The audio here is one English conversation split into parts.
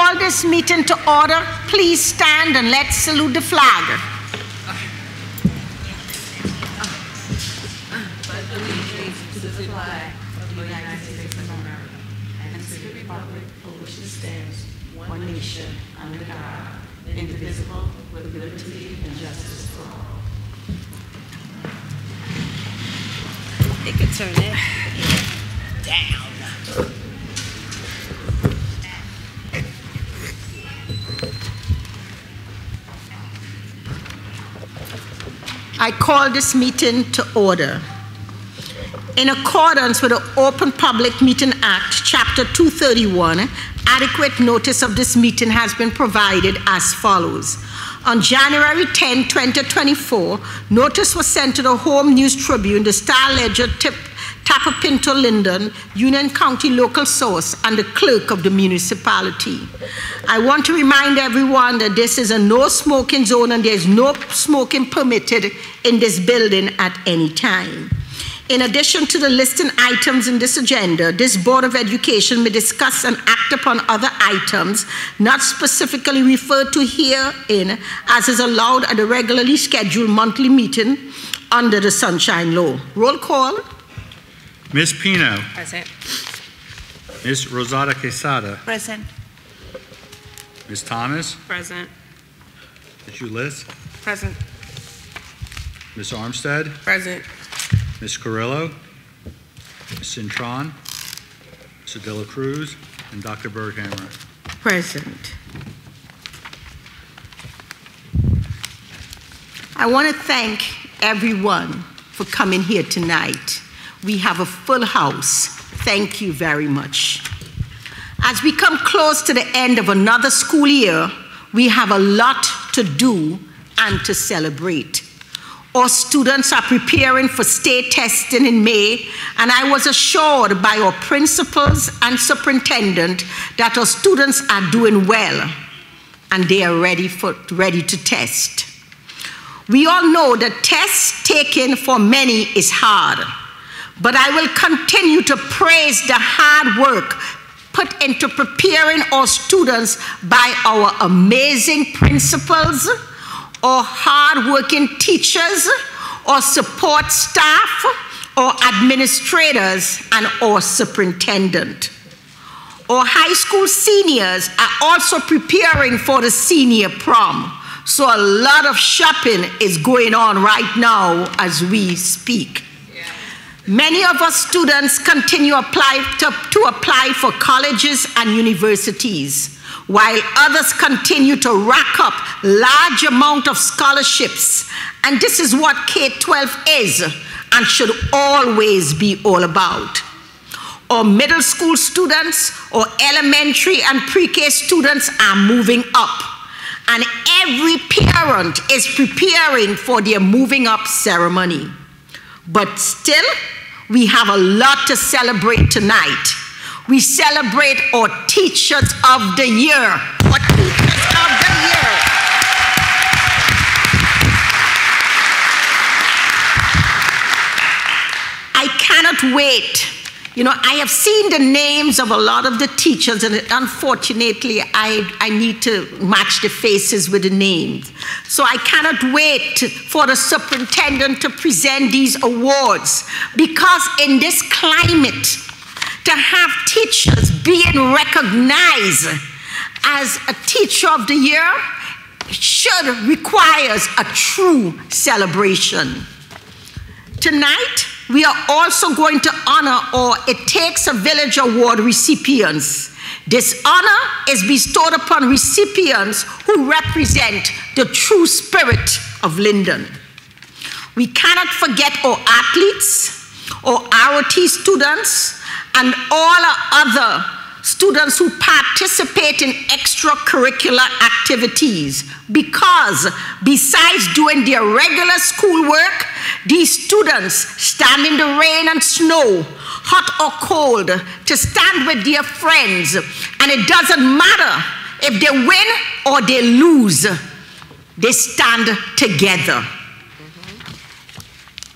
call this meeting to order. Please stand and let's salute the flag. To the flag of the United States of America and to the republic for which it stands, one nation, under God, indivisible, with liberty and justice for all. They could turn it down. I call this meeting to order. In accordance with the Open Public Meeting Act, Chapter 231, adequate notice of this meeting has been provided as follows. On January 10, 2024, notice was sent to the Home News Tribune, the Star Ledger, Tapapinto Linden, Union County local source, and the clerk of the municipality. I want to remind everyone that this is a no smoking zone and there is no smoking permitted in this building at any time. In addition to the listing items in this agenda, this Board of Education may discuss and act upon other items not specifically referred to herein as is allowed at a regularly scheduled monthly meeting under the Sunshine Law. Roll call. Ms. Pino. Present. Ms. Rosada Quesada. Present. Ms. Thomas. Present. Ms. Ulyss. Present. Ms. Armstead. Present. Ms. Carrillo. Ms. Cintron. Mr. De La Cruz, and Dr. Berghammer. Present. I want to thank everyone for coming here tonight. We have a full house. Thank you very much. As we come close to the end of another school year, we have a lot to do and to celebrate. Our students are preparing for state testing in May, and I was assured by our principals and superintendent that our students are doing well and they are ready to test. We all know that test taking for many is hard, but I will continue to praise the hard work put into preparing our students by our amazing principals, or hard-working teachers, or support staff, or administrators, and our superintendent. Our high school seniors are also preparing for the senior prom, so a lot of shopping is going on right now as we speak. Many of our students continue to apply for colleges and universities, while others continue to rack up large amount of scholarships. And this is what K-12 is and should always be all about. Our middle school students, or elementary and pre-K students are moving up, and every parent is preparing for their moving up ceremony. But still, we have a lot to celebrate tonight. We celebrate our Teachers of the Year. Our Teachers of the Year. I cannot wait. You know, I have seen the names of a lot of the teachers, and unfortunately, I need to match the faces with the names. So I cannot wait for the superintendent to present these awards, because in this climate, to have teachers being recognized as a Teacher of the Year requires a true celebration. Tonight, we are also going to honor our It Takes a Village Award recipients. This honor is bestowed upon recipients who represent the true spirit of Linden. We cannot forget our athletes, our ROT students, and all other students who participate in extracurricular activities, because besides doing their regular schoolwork, these students stand in the rain and snow, hot or cold, to stand with their friends, and it doesn't matter if they win or they lose, they stand together.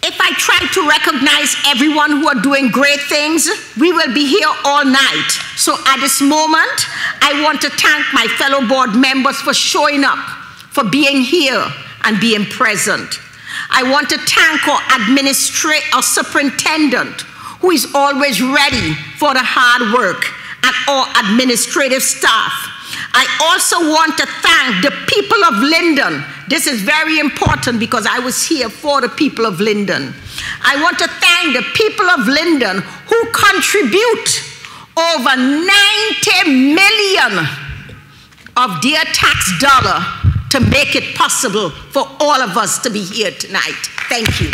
If I try to recognize everyone who are doing great things, we will be here all night. So at this moment, I want to thank my fellow board members for showing up, for being here and being present. I want to thank our superintendent, who is always ready for the hard work, and our administrative staff. I also want to thank the people of Linden. This is very important because I was here for the people of Linden. I want to thank the people of Linden who contribute over 90 million of their tax dollar to make it possible for all of us to be here tonight. Thank you.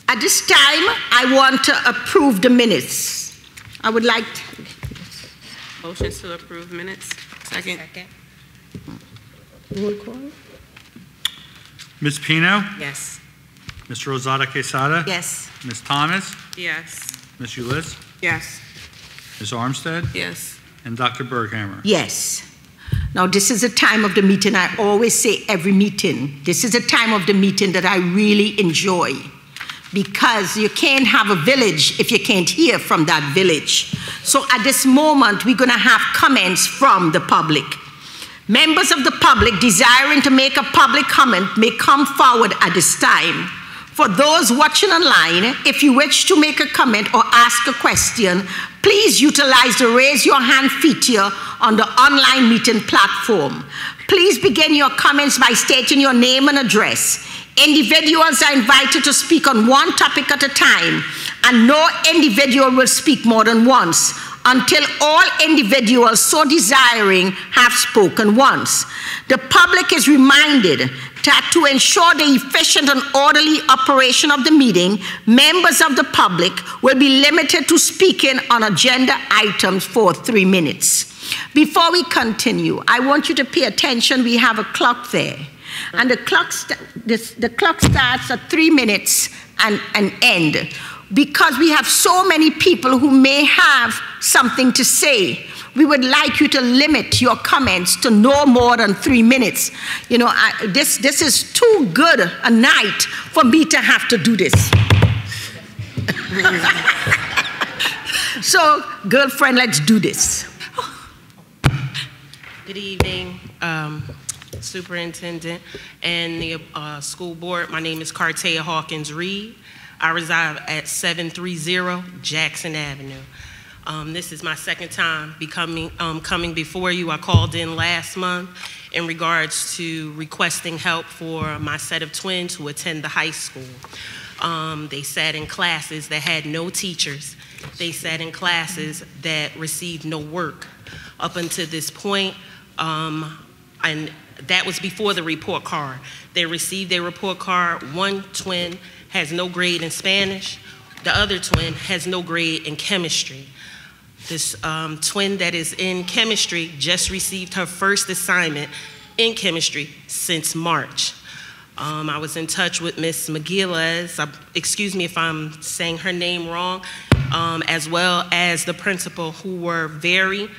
At this time, I want to approve the minutes. I would like to... Motion to approve minutes. Second. Roll call? Ms. Pino? Yes. Mr. Rosada Quesada? Yes. Ms. Thomas? Yes. Ms. Ulyss? Yes. Ms. Armstead? Yes. And Dr. Berghammer? Yes. Now, this is a time of the meeting, I always say every meeting, this is a time of the meeting that I really enjoy, because you can't have a village if you can't hear from that village. So at this moment, we're going to have comments from the public. Members of the public desiring to make a public comment may come forward at this time. For those watching online, if you wish to make a comment or ask a question, please utilize the raise your hand feature on the online meeting platform. Please begin your comments by stating your name and address. Individuals are invited to speak on one topic at a time, and no individual will speak more than once until all individuals so desiring have spoken once. The public is reminded that to ensure the efficient and orderly operation of the meeting, members of the public will be limited to speaking on agenda items for 3 minutes. Before we continue, I want you to pay attention. We have a clock there. And the clock starts at 3 minutes and end. Because we have so many people who may have something to say, we would like you to limit your comments to no more than 3 minutes. You know, this is too good a night for me to have to do this. So, girlfriend, let's do this. Good evening, Superintendent and the school board. My name is Cartea Hawkins Reed. I reside at 730 Jackson Avenue. This is my second time coming before you. I called in last month in regards to requesting help for my set of twins who attend the high school. They sat in classes that had no teachers. They sat in classes that received no work. Up until this point, and that was before the report card. They received their report card. One twin has no grade in Spanish. The other twin has no grade in chemistry. This twin that is in chemistry just received her first assignment in chemistry since March. I was in touch with Miss McGillis, excuse me if I'm saying her name wrong, as well as the principal, who were very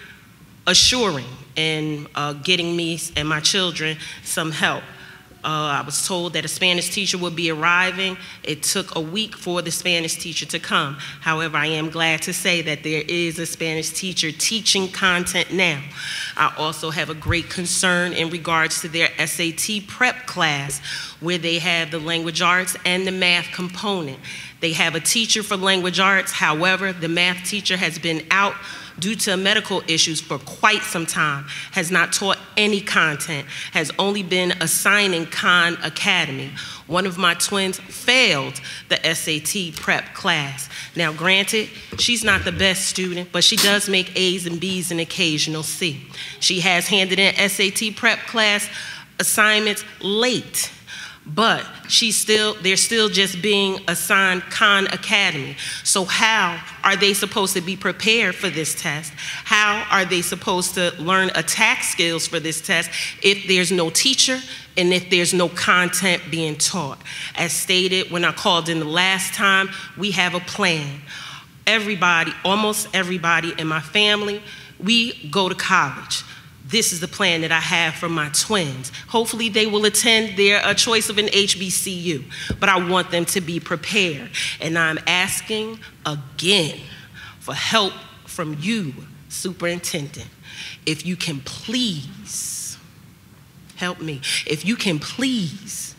assuring in getting me and my children some help. I was told that a Spanish teacher would be arriving. It took a week for the Spanish teacher to come. However, I am glad to say that there is a Spanish teacher teaching content now. I also have a great concern in regards to their SAT prep class, where they have the language arts and the math component. They have a teacher for language arts. However, the math teacher has been out due to medical issues for quite some time, has not taught any content, has only been assigning Khan Academy. One of my twins failed the SAT prep class. Now granted, she's not the best student, but she does make A's and B's and occasional C. She has handed in SAT prep class assignments late, but they're still just being assigned Khan Academy. So how are they supposed to be prepared for this test? How are they supposed to learn attack skills for this test if there's no teacher and if there's no content being taught? As stated when I called in the last time, we have a plan. Everybody, almost everybody in my family, we go to college. this is the plan that I have for my twins. Hopefully they will attend their choice of an HBCU, but I want them to be prepared. And I'm asking again for help from you, Superintendent. If you can please help me, if you can please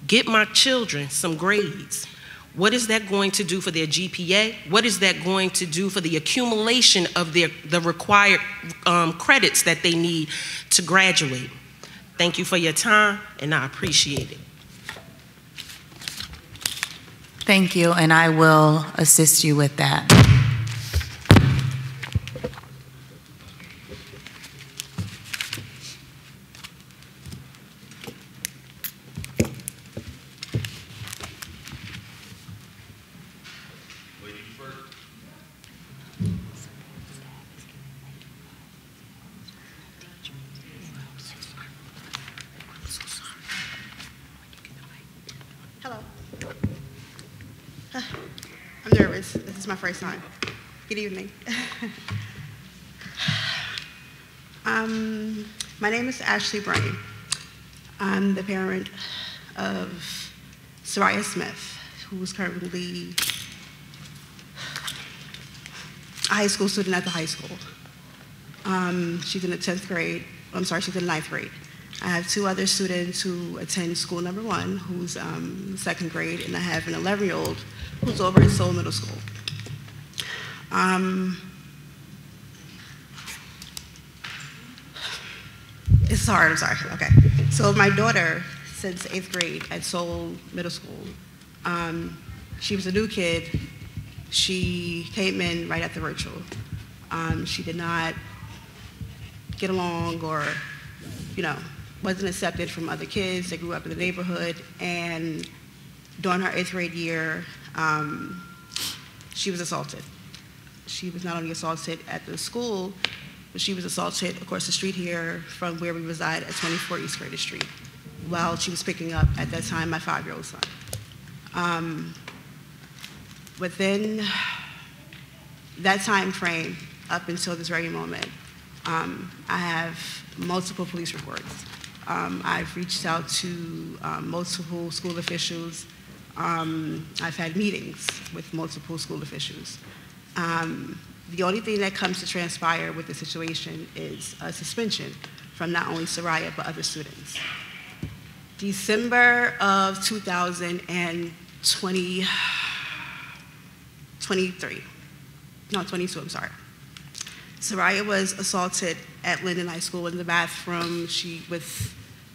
get my children some grades. What is that going to do for their GPA? What is that going to do for the accumulation of the required credits that they need to graduate? Thank you for your time, and I appreciate it. Thank you, and I will assist you with that. I'm nervous. This is my first time. Good evening. My name is Ashley Brain. I'm the parent of Soraya Smith, who is currently a high school student at the high school. She's in the 10th grade. I'm sorry, she's in the 9th grade. I have 2 other students who attend school number 1, who's 2nd grade, and I have an 11-year-old who's over in Seoul Middle School. It's hard, I'm sorry, okay. So my daughter, since 8th grade at Seoul Middle School, she was a new kid. She came in right after virtual. She did not get along or, wasn't accepted from other kids that grew up in the neighborhood. And during her 8th grade year, she was assaulted. She was not only assaulted at the school, but she was assaulted across the street here from where we reside at 24 East Greater Street while she was picking up, at that time, my 5-year-old son. Within that time frame, up until this very moment, I have multiple police reports. I've reached out to multiple school officials. I've had meetings with multiple school officials. The only thing that comes to transpire with the situation is a suspension from not only Soraya, but other students. December of 2022, I'm sorry. Soraya was assaulted at Linden High School in the bathroom, with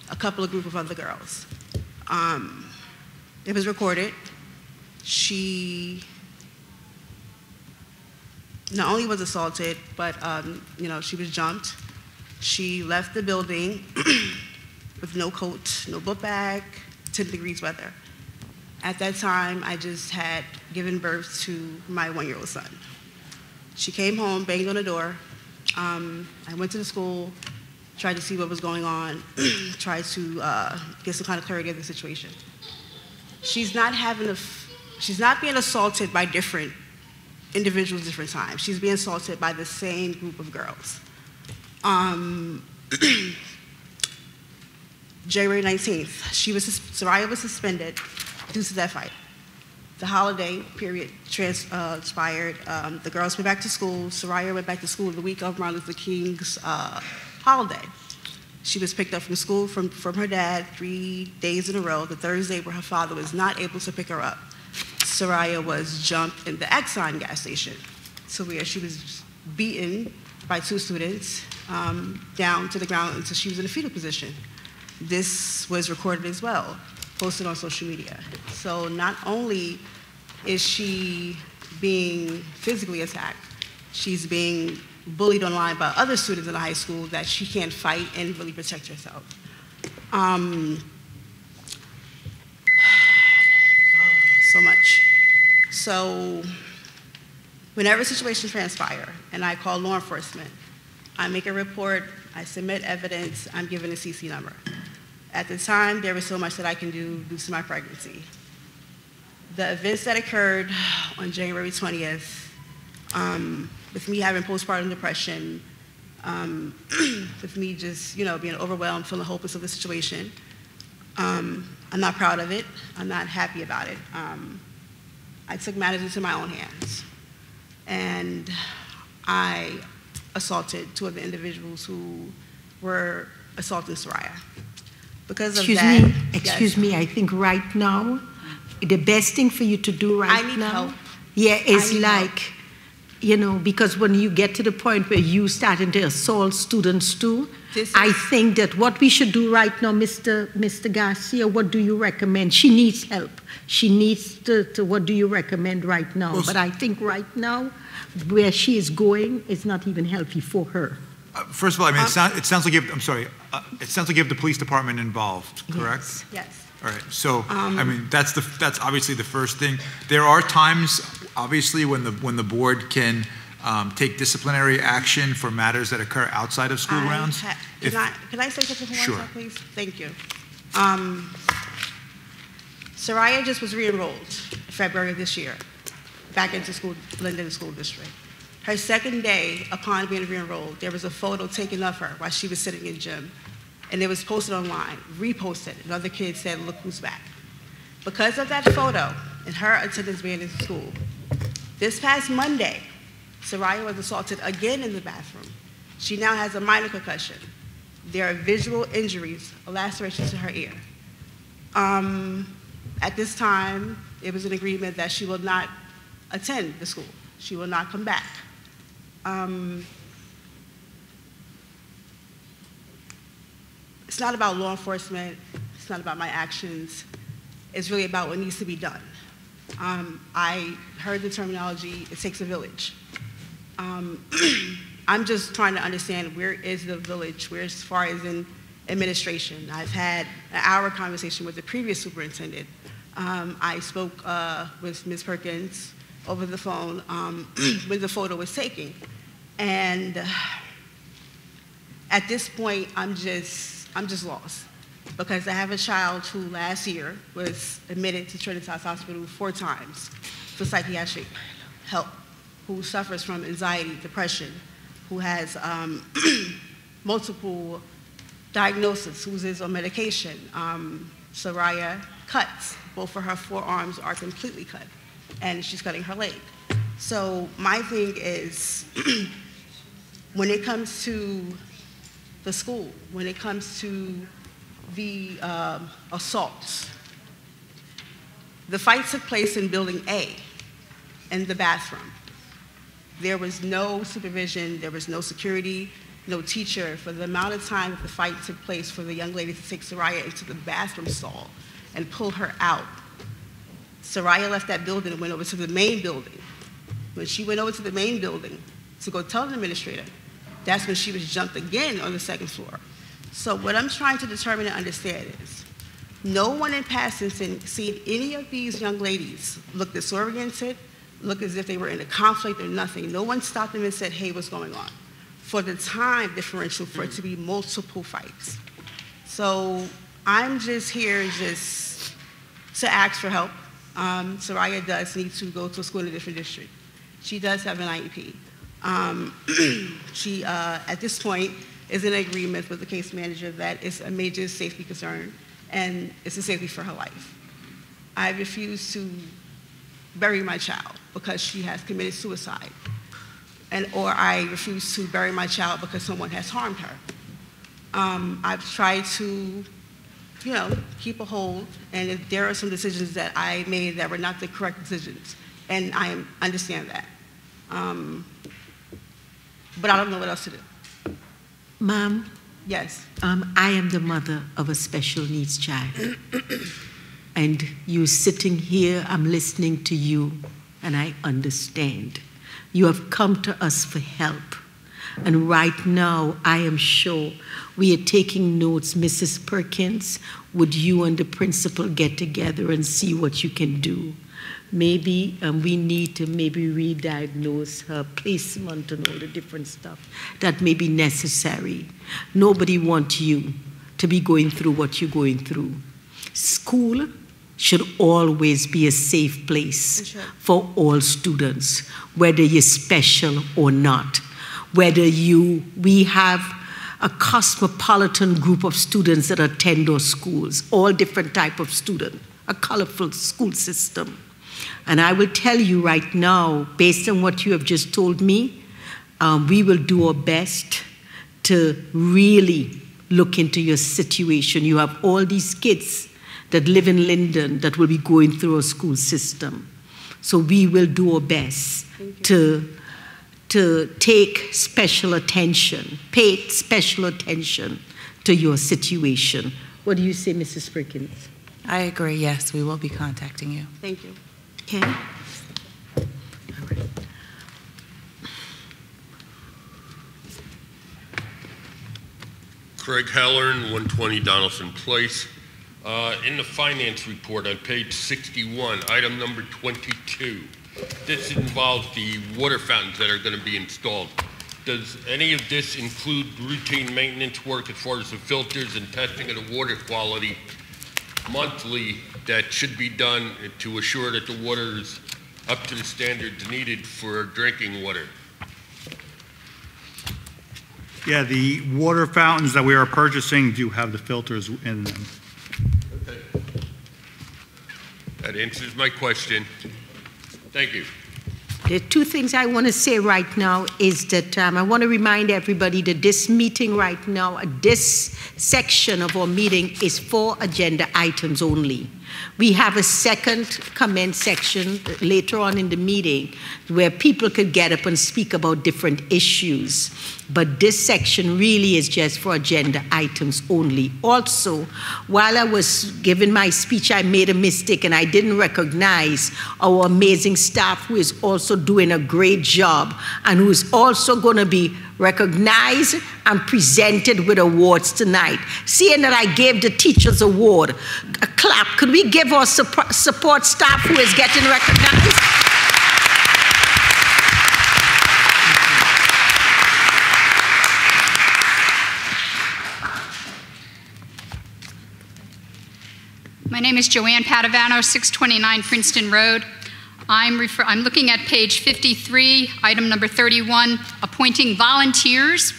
a couple of group of other girls. It was recorded. She not only was assaulted, but she was jumped. She left the building with no coat, no book bag, 10 degrees weather. At that time, I just had given birth to my 1-year-old son. She came home, banged on the door. I went to the school, tried to see what was going on, tried to get some kind of clarity of the situation. She's not being assaulted by different individuals different times. She's being assaulted by the same group of girls. January 19th, Soraya was suspended due to that fight. The holiday period transpired. The girls went back to school. Soraya went back to school the week of Martin Luther King's holiday. She was picked up from school from her dad 3 days in a row. The Thursday where her father was not able to pick her up, Soraya was jumped in the Exxon gas station, to where she was beaten by 2 students down to the ground until she was in a fetal position. This was recorded as well, posted on social media. So not only is she being physically attacked, she's being bullied online by other students in the high school that she can't fight and really protect herself. So much. So whenever situations transpire and I call law enforcement, I make a report, I submit evidence, I'm given a CC number. At the time, there was so much that I can do due to my pregnancy. The events that occurred on January 20th, with me having postpartum depression, with me just, being overwhelmed, feeling hopeless of the situation. I'm not proud of it. I'm not happy about it. I took matters into my own hands, and I assaulted two of the individuals who were assaulting Soraya. Because of that, Excuse me, I think right now, the best thing for you to do right now. I need help. Yeah, is like, because when you get to the point where you starting to assault students too, I think that what we should do right now, Mr. Garcia, what do you recommend? She needs help. She needs to what do you recommend right now? Well, but I think right now, where she is going is not even healthy for her. First of all, I mean, it sounds like you have, I'm sorry, it sounds like you have the police department involved, correct? Yes. All right, so, I mean, that's obviously the first thing. There are times, obviously, when the board can take disciplinary action for matters that occur outside of school grounds. Can I say something for Sure. 1 second, please? Thank you. Soraya just was re-enrolled in February of this year, back into school, Linden School District. Her second day upon being re-enrolled, there was a photo taken of her while she was sitting in gym, and it was posted online, reposted. Another kid said, "Look who's back." Because of that photo and her attendance being in school, this past Monday, Soraya was assaulted again in the bathroom. She now has a minor concussion. There are visual injuries, a laceration to her ear. At this time, it was an agreement that she will not attend the school. She will not come back. It's not about law enforcement. It's not about my actions. It's really about what needs to be done. I heard the terminology, it takes a village. I'm just trying to understand, where is the village? Where, as far as in administration? I've had an hour conversation with the previous superintendent. I spoke with Ms. Perkins over the phone when the photo was taken. And at this point, I'm just lost, because I have a child who last year was admitted to Trinitas Hospital 4 times for psychiatric help, who suffers from anxiety, depression, who has multiple diagnoses, who is on medication. Soraya cuts. Both of her forearms are completely cut, and she's cutting her leg. So my thing is, when it comes to the school, when it comes to the assaults, the fight took place in Building A, in the bathroom. There was no supervision, there was no security, no teacher for the amount of time that the fight took place for the young lady to take Soraya into the bathroom stall and pull her out. Soraya left that building and went over to the main building. When she went over to the main building to go tell the administrator, that's when she was jumped again on the 2nd floor. So what I'm trying to determine and understand is, no one in passing seen any of these young ladies look disoriented, look as if they were in a conflict or nothing. No one stopped them and said, "Hey, what's going on?" For the time differential for it to be multiple fights. So I'm just here just to ask for help. Soraya does need to go to a school in a different district. She does have an IEP. She, at this point, is in agreement with the case manager that it's a major safety concern and it's a safety for her life. I refuse to bury my child because she has committed suicide, or I refuse to bury my child because someone has harmed her. I've tried to, keep a hold, and if there are some decisions that I made that were not the correct decisions, and I understand that. But I don't know what else to do. Ma'am? Yes. I am the mother of a special needs child. And you sitting here, I'm listening to you, and I understand. You have come to us for help. And right now, I am sure we are taking notes. Mrs. Perkins, would you and the principal get together and see what you can do? Maybe we need to re-diagnose her placement and all the different stuff that may be necessary. Nobody wants you to be going through what you're going through. School should always be a safe place for all students, whether you're special or not. we have a cosmopolitan group of students that attend those schools, all different type of students, a colorful school system. And I will tell you right now, based on what you have just told me, we will do our best to really look into your situation. You have all these kids that live in Linden that will be going through a school system. So we will do our best to take special attention, pay special attention to your situation. What do you say, Mrs. Perkins? I agree, yes, we will be contacting you. Thank you. Okay. All right. Craig Hellern, 120 Donaldson Place. In the finance report on page 61, item number 22, this involves the water fountains that are going to be installed. Does any of this include routine maintenance work as far as the filters and testing of the water quality monthly that should be done to assure that the water is up to the standards needed for drinking water? Yeah, the water fountains that we are purchasing do have the filters in them. Okay. That answers my question. Thank you. There are two things I want to say right now is that I want to remind everybody that this meeting right now, this section of our meeting is for agenda items only. We have a second comment section later on in the meeting where people could get up and speak about different issues. But this section really is just for agenda items only. Also, while I was giving my speech, I made a mistake and I didn't recognize our amazing staff who is also doing a great job and who is also going to be recognized and presented with awards tonight. Seeing that I gave the teachers award, a clap. Could we give our support staff who is getting recognized? My name is Joanne Padavano, 629 Princeton Road. I'm looking at page 53, item number 31, appointing volunteers.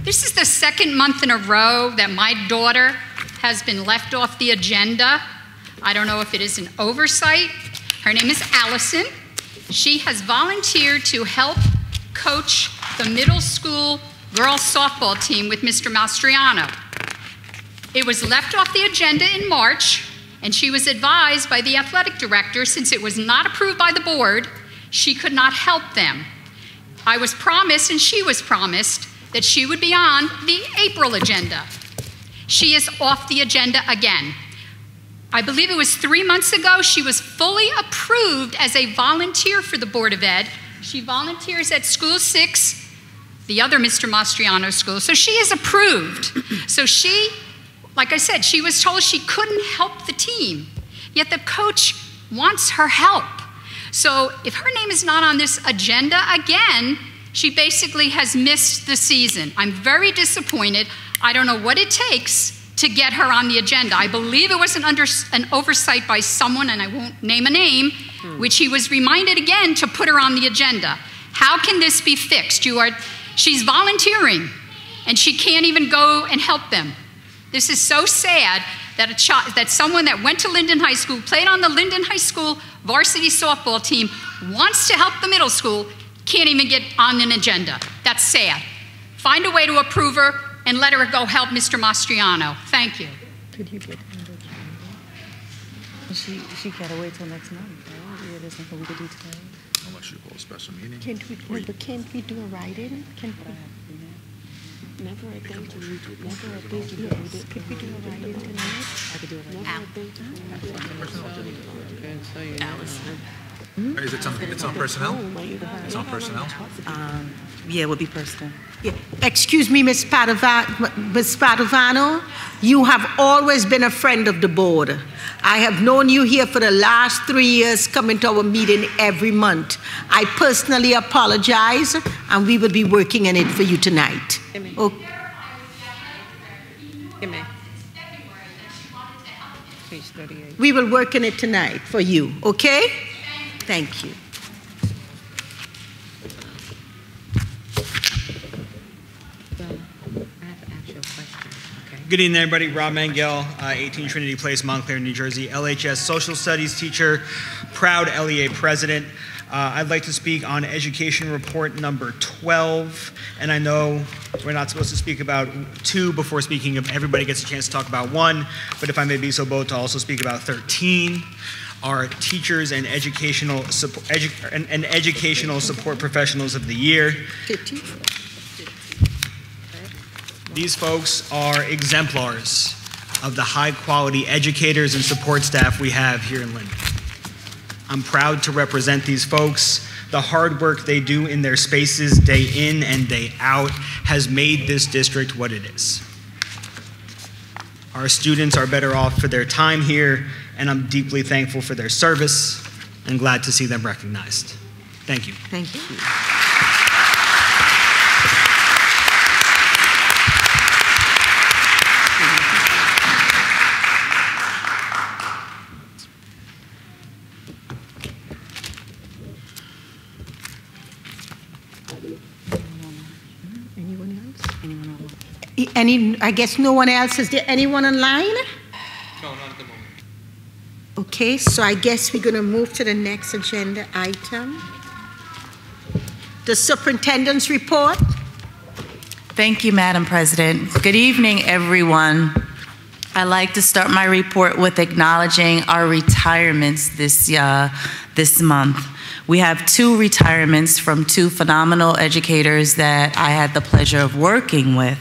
This is the second month in a row that my daughter has been left off the agenda. I don't know if it is an oversight. Her name is Allison. She has volunteered to help coach the middle school girls softball team with Mr. Mastriano. It was left off the agenda in March, and she was advised by the athletic director, since it was not approved by the board, she could not help them. I was promised, and she was promised, that she would be on the April agenda. She is off the agenda again. I believe it was 3 months ago, she was fully approved as a volunteer for the Board of Ed. She volunteers at School 6, the other Mr. Mastriano school, so she is approved. So she, like I said, she was told she couldn't help the team, yet the coach wants her help. So if her name is not on this agenda again, she basically has missed the season. I'm very disappointed. I don't know what it takes to get her on the agenda. I believe it was an oversight by someone, and I won't name a name, which he was reminded again to put her on the agenda. How can this be fixed? She's volunteering, and she can't even go and help them. This is so sad that that someone that went to Linden High School, played on the Linden High School varsity softball team, wants to help the middle school, can't even get on an agenda. That's sad. Find a way to approve her and let her go help Mr. Mastriano. Thank you. Could you put on the agenda? She gotta wait till next month, right? Yeah, there's nothing we could do today. Unless you call a special meeting. Can't we do a write-in? Never a thank you. Never a thank you. Could we do a write-in tonight? I could do it right Never now. a thank you. Allison. Is it on personnel? It's on personnel? Yeah, it would be personal. Yeah. Excuse me, Ms. Padovano, you have always been a friend of the board. I have known you here for the last 3 years, coming to our meeting every month. I personally apologize, and we will be working on it for you tonight. Okay. We will work on it tonight for you, okay? Thank you. Good evening, everybody. Rob Mangel, 18 Trinity Place, Montclair, New Jersey, LHS Social Studies teacher, proud LEA president. I'd like to speak on education report number 12, and I know we're not supposed to speak about 2 before speaking of everybody gets a chance to talk about 1, but if I may be so bold to also speak about 13, our teachers and educational support professionals of the year. 15. These folks are exemplars of the high-quality educators and support staff we have here in Linden. I'm proud to represent these folks. The hard work they do in their spaces day in and day out has made this district what it is. Our students are better off for their time here, and I'm deeply thankful for their service and glad to see them recognized. Thank you. Thank you. I guess no one else. Is there anyone online? No, not at the moment. Okay, so I guess we're going to move to the next agenda item. The superintendent's report. Thank you, Madam President. Good evening, everyone. I'd like to start my report with acknowledging our retirements this month. We have 2 retirements from 2 phenomenal educators that I had the pleasure of working with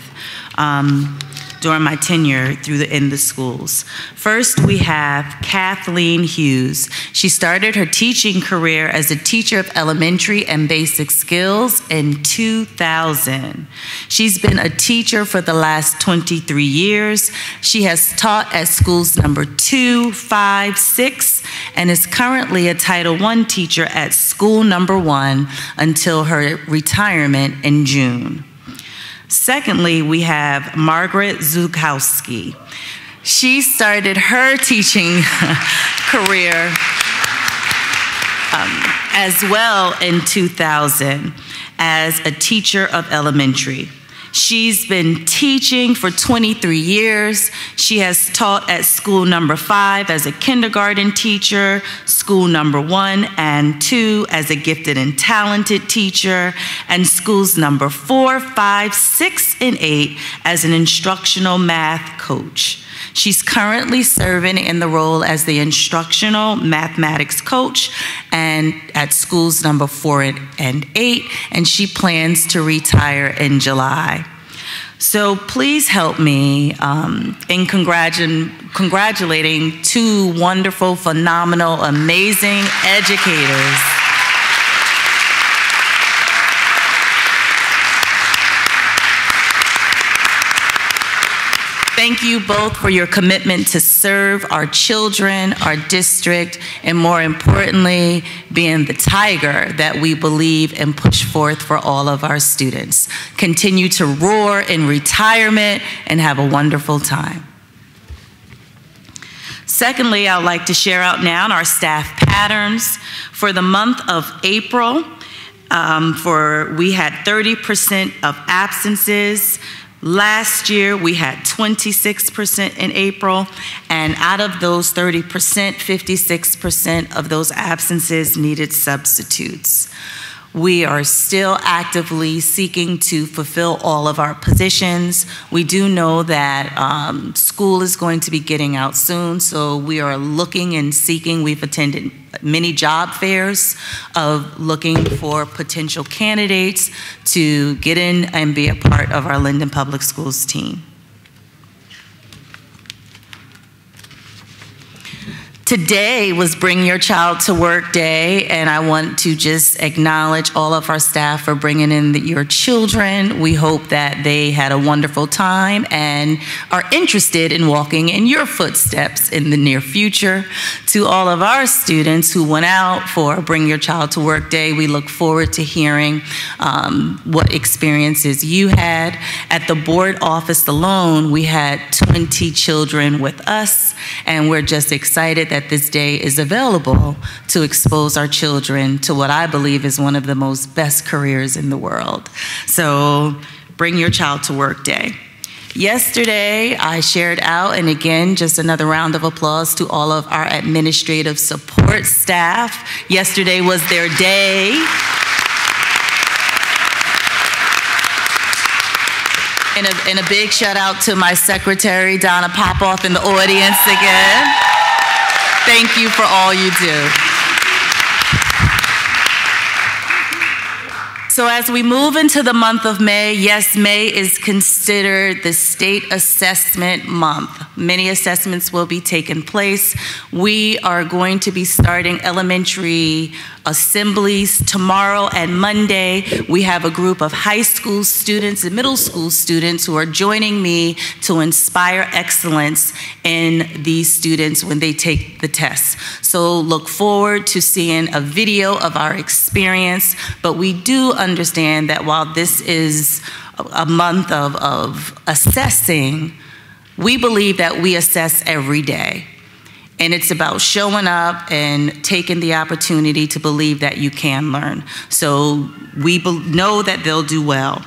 during my tenure in the schools. First, we have Kathleen Hughes. She started her teaching career as a teacher of elementary and basic skills in 2000. She's been a teacher for the last 23 years. She has taught at schools number 2, 5, 6, and is currently a Title I teacher at school number 1 until her retirement in June. Secondly, we have Margaret Zukowski. She started her teaching career as well in 2000 as a teacher of elementary. She's been teaching for 23 years. She has taught at school number 5 as a kindergarten teacher, school number 1 and 2 as a gifted and talented teacher, and schools number 4, 5, 6, and 8 as an instructional math coach. She's currently serving in the role as the instructional mathematics coach and at schools number 4 and 8, and she plans to retire in July. So please help me in congratulating 2 wonderful, phenomenal, amazing educators. Thank you both for your commitment to serve our children, our district, and more importantly, being the tiger that we believe and push forth for all of our students. Continue to roar in retirement and have a wonderful time. Secondly, I'd like to share out now our staff patterns. For the month of April, we had 30% of absences. Last year, we had 26% in April, and out of those 30%, 56% of those absences needed substitutes. We are still actively seeking to fulfill all of our positions. We do know that school is going to be getting out soon, so we are looking and seeking. We've attended many job fairs of looking for potential candidates to get in and be a part of our Linden Public Schools team. Today was Bring Your Child to Work Day, and I want to just acknowledge all of our staff for bringing in your children. We hope that they had a wonderful time and are interested in walking in your footsteps in the near future. To all of our students who went out for Bring Your Child to Work Day, we look forward to hearing what experiences you had. At the board office alone, we had 20 children with us, and we're just excited that this day is available to expose our children to what I believe is one of the most best careers in the world. So Bring Your Child to Work Day. Yesterday, I shared out, and again, just another round of applause to all of our administrative support staff. Yesterday was their day. And a big shout out to my secretary, Donna Popoff, in the audience again. Thank you for all you do. So as we move into the month of May, yes, May is considered the state assessment month. Many assessments will be taking place. We are going to be starting elementary assemblies tomorrow and Monday. We have a group of high school students and middle school students who are joining me to inspire excellence in these students when they take the test. So look forward to seeing a video of our experience, but we do understand that while this is a month of assessing, we believe that we assess every day. And it's about showing up and taking the opportunity to believe that you can learn. So we know that they'll do well.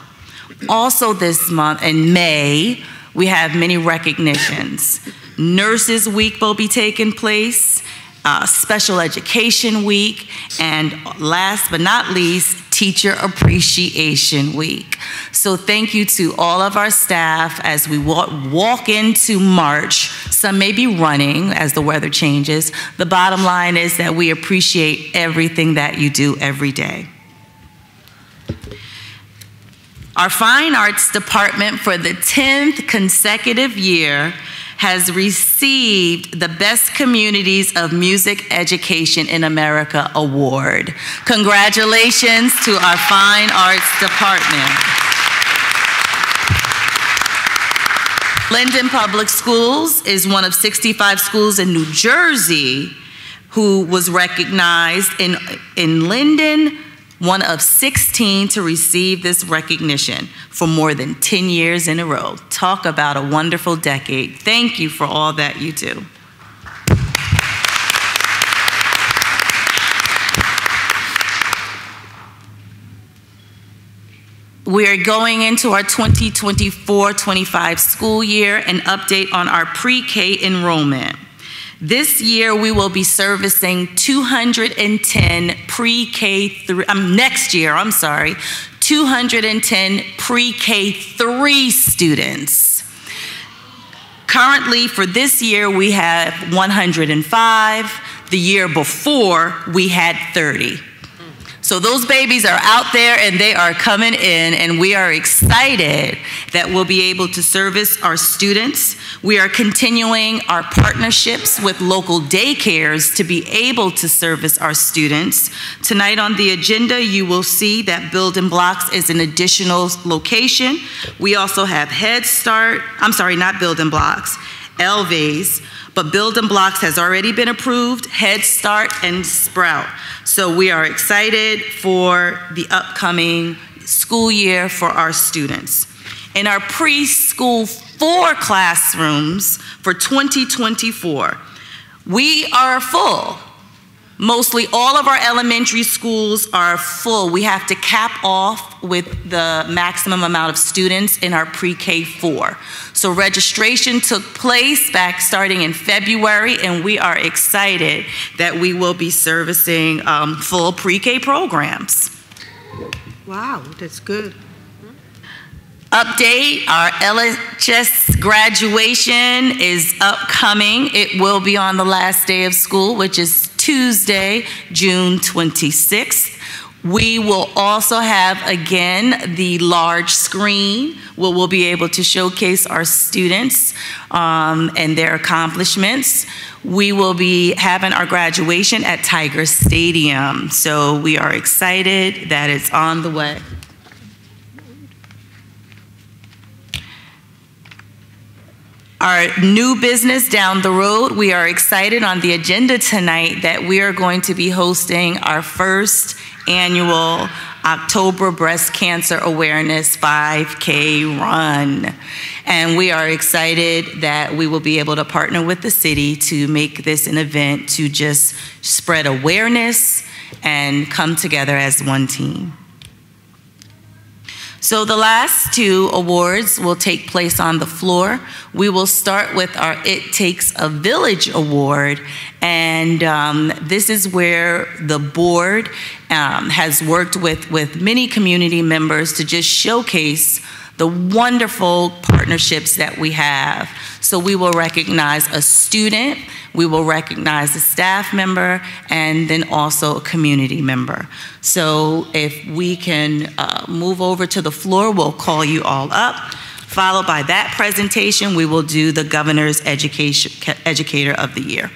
Also this month, in May, we have many recognitions. Nurses Week will be taking place, Special Education Week, and last but not least, Teacher Appreciation Week. So thank you to all of our staff as we walk into March. Some may be running as the weather changes. The bottom line is that we appreciate everything that you do every day. Our Fine Arts Department for the 10th consecutive year has received the Best Communities of Music Education in America Award. Congratulations to our Fine Arts Department. Linden Public Schools is one of 65 schools in New Jersey who was recognized in Linden, one of 16 to receive this recognition for more than 10 years in a row. Talk about a wonderful decade. Thank you for all that you do. We are going into our 2024-25 school year, an update on our pre-K enrollment. This year, we will be servicing 210 pre-K through, next year, 210 pre-K 3 students. Currently, for this year, we have 105. The year before, we had 30. So those babies are out there and they are coming in, and we are excited that we'll be able to service our students. We are continuing our partnerships with local daycares to be able to service our students. Tonight on the agenda, you will see that Building Blocks is an additional location. We also have Head Start, not Building Blocks, Elvay's, but Building Blocks has already been approved, Head Start and Sprout. So we are excited for the upcoming school year for our students. In our preschool 4 classrooms for 2024, we are full. Mostly all of our elementary schools are full. We have to cap off with the maximum amount of students in our pre-K 4. So registration took place back starting in February, and we are excited that we will be servicing full pre-K programs. Wow, that's good. Update, our LHS graduation is upcoming. It will be on the last day of school, which is Tuesday, June 26th. We will also have, again, the large screen where we'll be able to showcase our students and their accomplishments. We will be having our graduation at Tiger Stadium. So we are excited that it's on the way. Our new business down the road, we are excited on the agenda tonight that we are going to be hosting our first annual October Breast Cancer Awareness 5K Run. And we are excited that we will be able to partner with the city to make this an event to just spread awareness and come together as one team. So the last two awards will take place on the floor. We will start with our It Takes a Village Award, and this is where the board has worked with many community members to just showcase the wonderful partnerships that we have. So we will recognize a student, we will recognize a staff member, and then also a community member. So if we can move over to the floor, we'll call you all up. Followed by that presentation, we will do the Governor's Educator of the Year.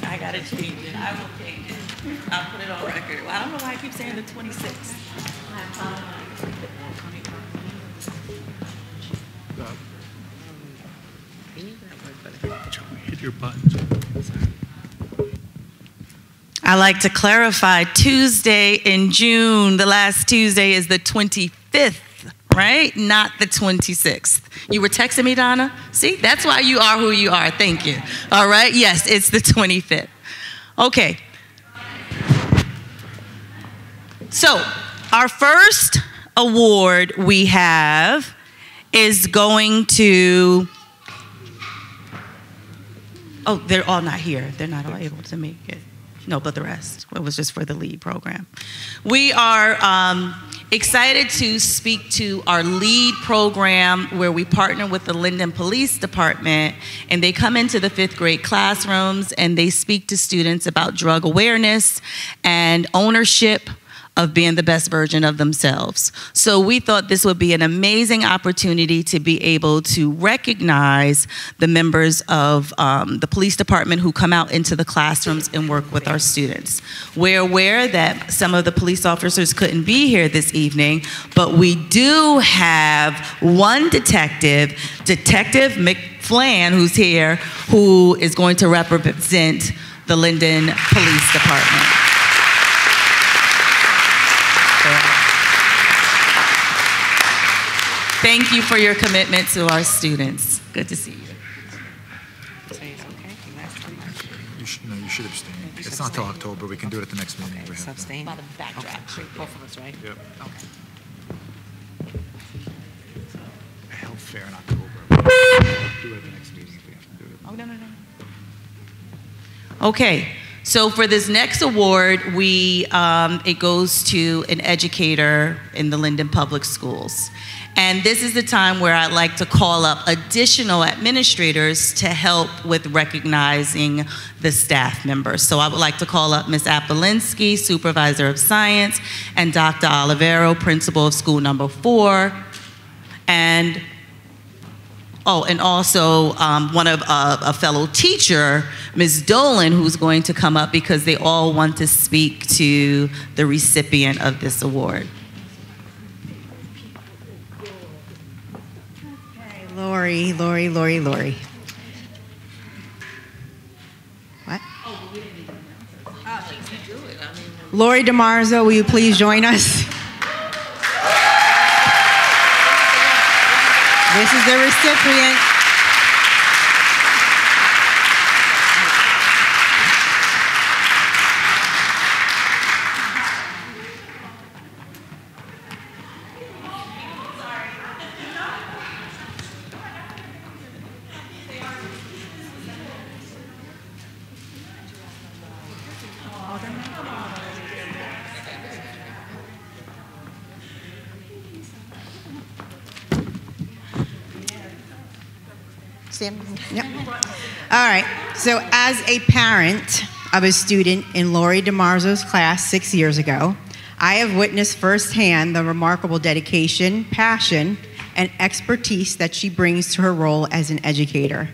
I gotta change it. I will change it. I'll put it on record. Well, I don't know why I keep saying the 26th. Hit your buttons. I like to clarify, Tuesday in June, the last Tuesday is the 25th, right? Not the 26th. You were texting me, Donna? See, that's why you are who you are. Thank you. All right, yes, it's the 25th. Okay. So, our first award we have is going to, oh, they're all not here. They're not all able to make it. No, but the rest. It was just for the lead program. We are excited to speak to our lead program where we partner with the Linden Police Department, and they come into the 5th grade classrooms and they speak to students about drug awareness and ownership of being the best version of themselves. So we thought this would be an amazing opportunity to be able to recognize the members of the police department who come out into the classrooms and work with our students. We're aware that some of the police officers couldn't be here this evening, but we do have one detective, Detective McFlan, who's here, who is going to represent the Linden Police Department. Thank you for your commitment to our students. Good to see you. You should abstain. It's not till October. We can do it at the next meeting. Okay, abstain. By the backdraft. Okay. Both of us, right? Yep. Okay. I held fair in October. We'll do it at the next meeting if we have to do it. Oh, no. Okay. So for this next award, it goes to an educator in the Linden Public Schools. And this is the time where I'd like to call up additional administrators to help with recognizing the staff members. So I would like to call up Ms. Apolinsky, Supervisor of Science, and Dr. Olivero, Principal of School Number 4, and also one of a fellow teacher, Ms. Dolan, who's going to come up because they all want to speak to the recipient of this award. Lori. What? Lori DeMarzo, will you please join us? This is the recipient. Yep. All right. So as a parent of a student in Lori DeMarzo's class 6 years ago, I have witnessed firsthand the remarkable dedication, passion, and expertise that she brings to her role as an educator.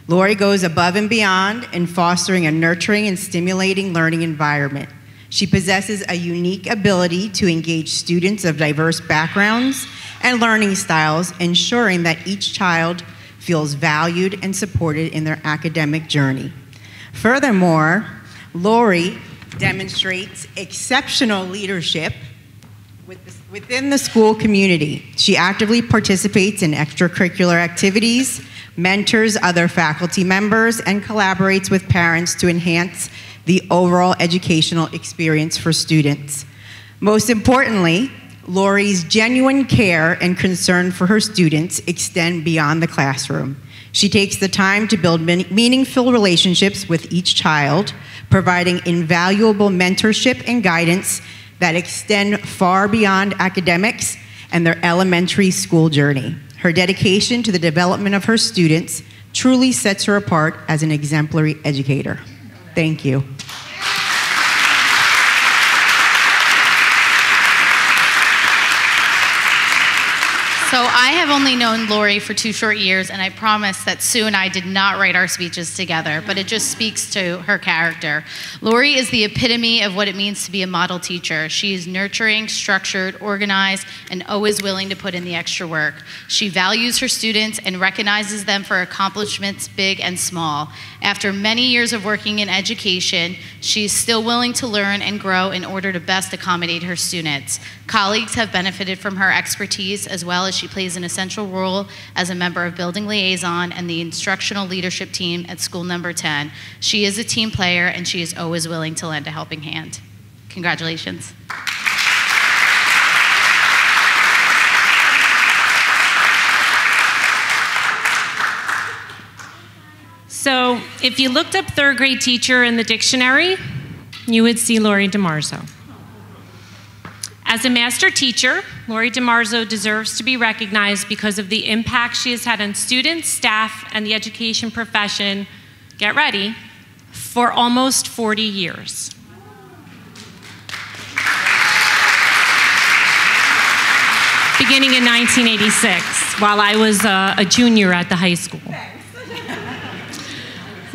Lori goes above and beyond in fostering a nurturing and stimulating learning environment. She possesses a unique ability to engage students of diverse backgrounds and learning styles, ensuring that each child feels valued and supported in their academic journey. Furthermore, Lori demonstrates exceptional leadership Within the school community, she actively participates in extracurricular activities, mentors other faculty members, and collaborates with parents to enhance the overall educational experience for students. Most importantly, Lori's genuine care and concern for her students extend beyond the classroom. She takes the time to build meaningful relationships with each child, providing invaluable mentorship and guidance that extend far beyond academics and their elementary school journey. Her dedication to the development of her students truly sets her apart as an exemplary educator. Thank you. So I have only known Lori for 2 short years, and I promise that Sue and I did not write our speeches together, but it just speaks to her character. Lori is the epitome of what it means to be a model teacher. She is nurturing, structured, organized, and always willing to put in the extra work. She values her students and recognizes them for accomplishments big and small. After many years of working in education, she is still willing to learn and grow in order to best accommodate her students. Colleagues have benefited from her expertise, as well as she plays an essential role as a member of Building Liaison and the instructional leadership team at School Number 10. She is a team player, and she is always willing to lend a helping hand. Congratulations. So if you looked up third grade teacher in the dictionary, you would see Lori DiMarzo. As a master teacher, Lori DiMarzo deserves to be recognized because of the impact she has had on students, staff, and the education profession, get ready, for almost 40 years. Beginning in 1986, while I was a junior at the high school.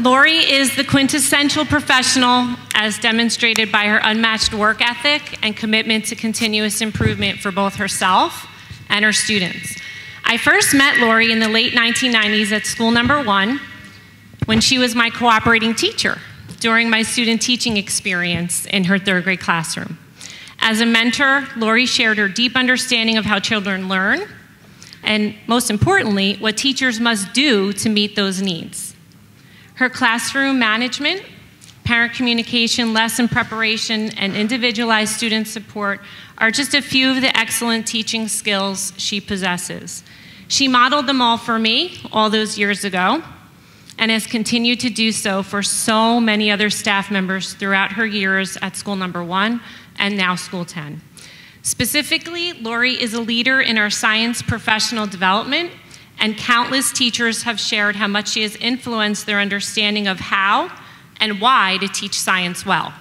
Lori is the quintessential professional, as demonstrated by her unmatched work ethic and commitment to continuous improvement for both herself and her students. I first met Lori in the late 1990s at School Number 1 when she was my cooperating teacher during my student teaching experience in her third grade classroom. As a mentor, Lori shared her deep understanding of how children learn and, most importantly, what teachers must do to meet those needs. Her classroom management, parent communication, lesson preparation, and individualized student support are just a few of the excellent teaching skills she possesses. She modeled them all for me all those years ago and has continued to do so for so many other staff members throughout her years at School Number 1 and now School 10. Specifically, Lori is a leader in our science professional development, and countless teachers have shared how much she has influenced their understanding of how and why to teach science well.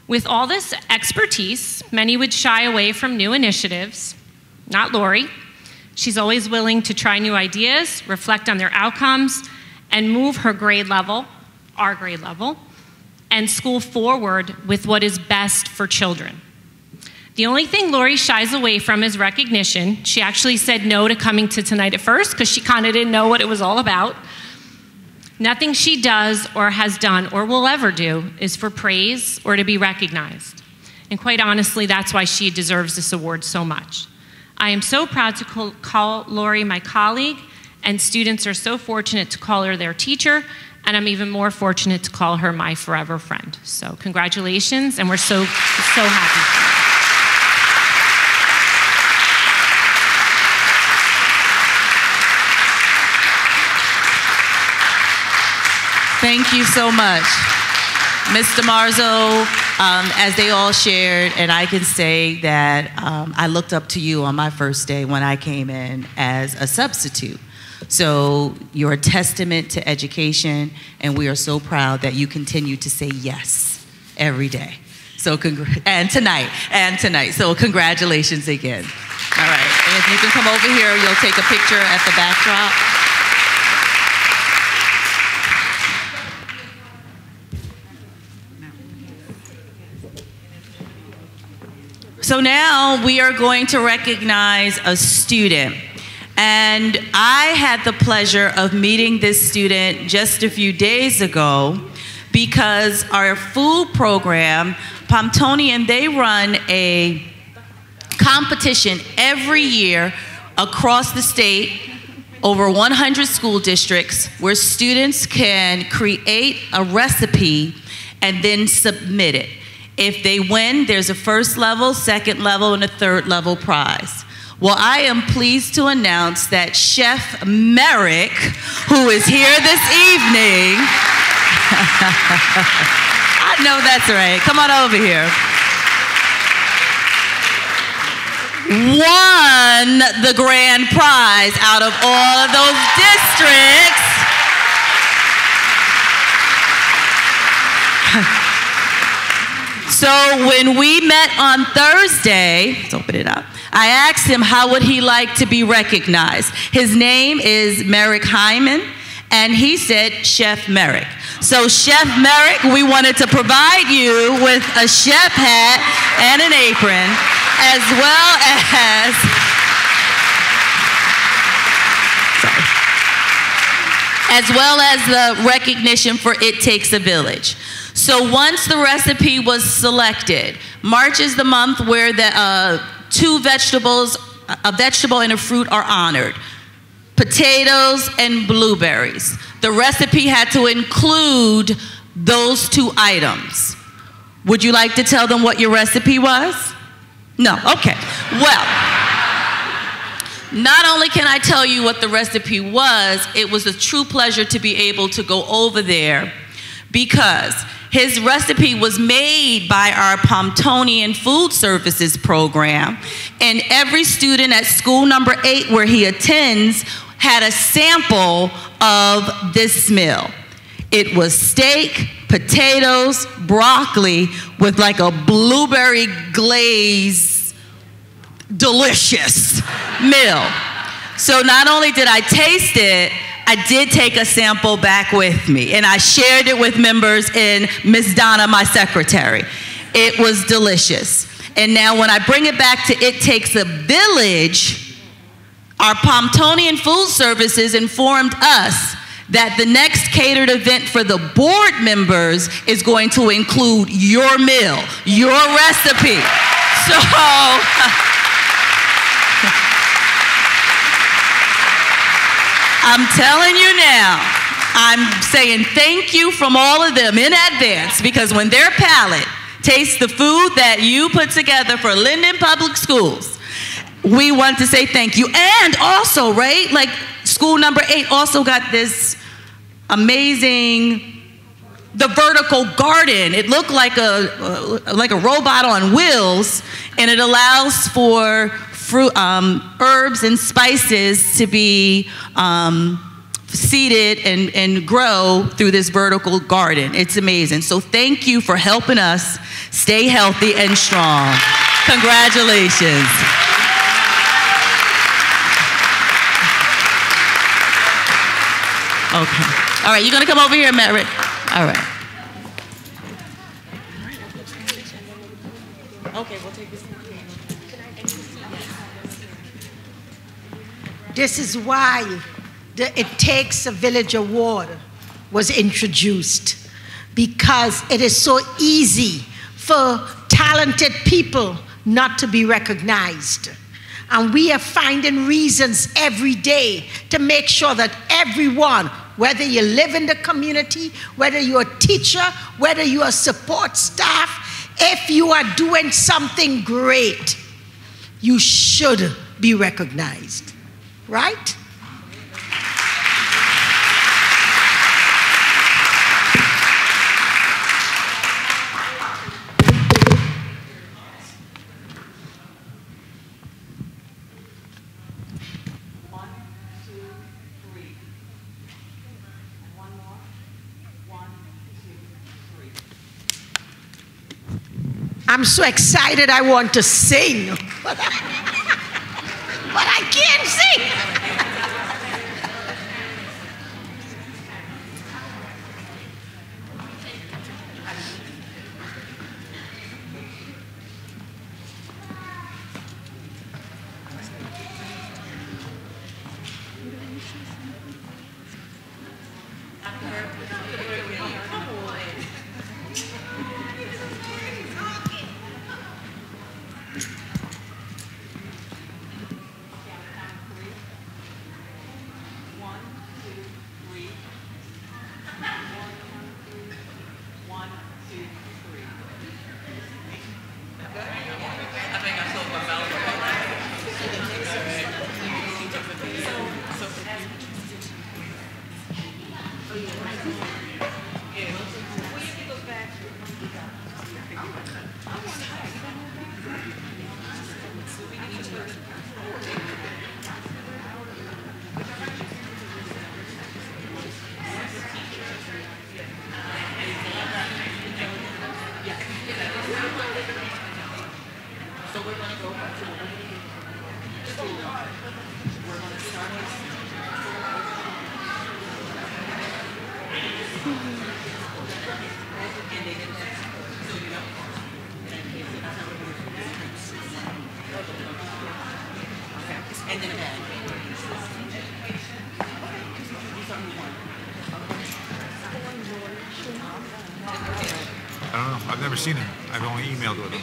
With all this expertise, many would shy away from new initiatives. Not Lori. She's always willing to try new ideas, reflect on their outcomes, and move her grade level, our grade level, and school forward with what is best for children. The only thing Lori shies away from is recognition. She actually said no to coming to tonight at first because she kind of didn't know what it was all about. Nothing she does or has done or will ever do is for praise or to be recognized. And quite honestly, that's why she deserves this award so much. I am so proud to call Lori my colleague, and students are so fortunate to call her their teacher, and I'm even more fortunate to call her my forever friend. So congratulations, and we're so happy. Thank you so much. Ms. DiMarzo, as they all shared, and I can say that I looked up to you on my first day when I came in as a substitute. So you're a testament to education, and we are so proud that you continue to say yes every day. So and tonight. So congratulations again. All right, and if you can come over here, you'll take a picture at the backdrop. So now we are going to recognize a student. And I had the pleasure of meeting this student just a few days ago because our food program, Pomptonian, they run competition every year across the state, over 100 school districts, where students can create a recipe and then submit it. If they win, there's a first level, second level, and a third level prize. Well, I am pleased to announce that Chef Merrick, who is here this evening, I know that's right, come on over here, won the grand prize out of all of those districts. So when we met on Thursday, let's open it up, I asked him how would he like to be recognized. His name is Merrick Hyman, and he said Chef Merrick. So Chef Merrick, we wanted to provide you with a chef hat and an apron, as well as the recognition for It Takes a Village. So once the recipe was selected, March is the month where the two vegetables, a vegetable and a fruit, are honored: potatoes and blueberries. The recipe had to include those two items. Would you like to tell them what your recipe was? No, okay. Well, not only can I tell you what the recipe was, it was a true pleasure to be able to go over there, because his recipe was made by our Pomptonian Food Services program, and every student at school number 8 where he attends had a sample of this meal. It was steak, potatoes, broccoli with like a blueberry glaze, delicious meal. So not only did I taste it, I did take a sample back with me, and I shared it with members and Miss Donna, my secretary. It was delicious. And now when I bring it back to It Takes a Village, our Pomptonian Food Services informed us that the next catered event for the board members is going to include your meal, your recipe. So, I'm telling you now, I'm saying thank you from all of them in advance, because when their palate tastes the food that you put together for Linden Public Schools, we want to say thank you. And also, right, like school number 8 also got this amazing, the vertical garden. It looked like a robot on wheels, and it allows for fruit, herbs and spices to be seeded and grow through this vertical garden. It's amazing. So thank you for helping us stay healthy and strong. Congratulations. Okay. All right, you're gonna come over here, Merritt. All right. Okay, we'll take this. This is why the It Takes a Village Award was introduced, because it is so easy for talented people not to be recognized. And we are finding reasons every day to make sure that everyone, whether you live in the community, whether you're a teacher, whether you're a support staff, if you are doing something great, you should be recognized. Right? I'm so excited I want to sing, but I can't sing. I don't know. I've never seen him. I've only emailed with him.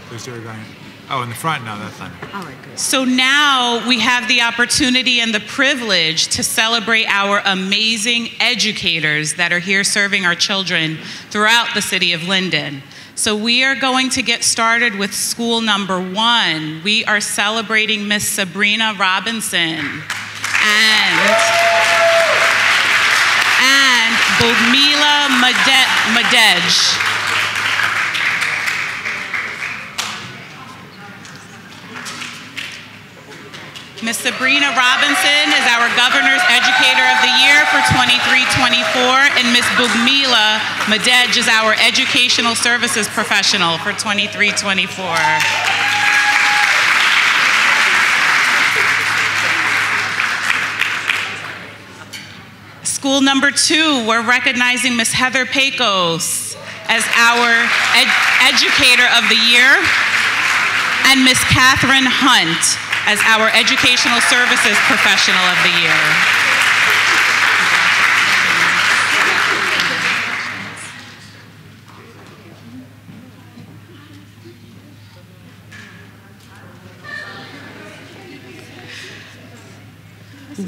There's the other guy. Oh, in the front? No, that's not him. All right, good. So now we have the opportunity and the privilege to celebrate our amazing educators that are here serving our children throughout the city of Linden. So we are going to get started with school number 1. We are celebrating Miss Sabrina Robinson and Bogmila Madej. Ms. Sabrina Robinson is our Governor's Educator of the Year for 23-24, and Ms. Bugmila Madej is our Educational Services Professional for 23-24. School number 2, we're recognizing Ms. Heather Pecos as our Educator of the Year, and Ms. Catherine Hunt as our Educational Services Professional of the Year.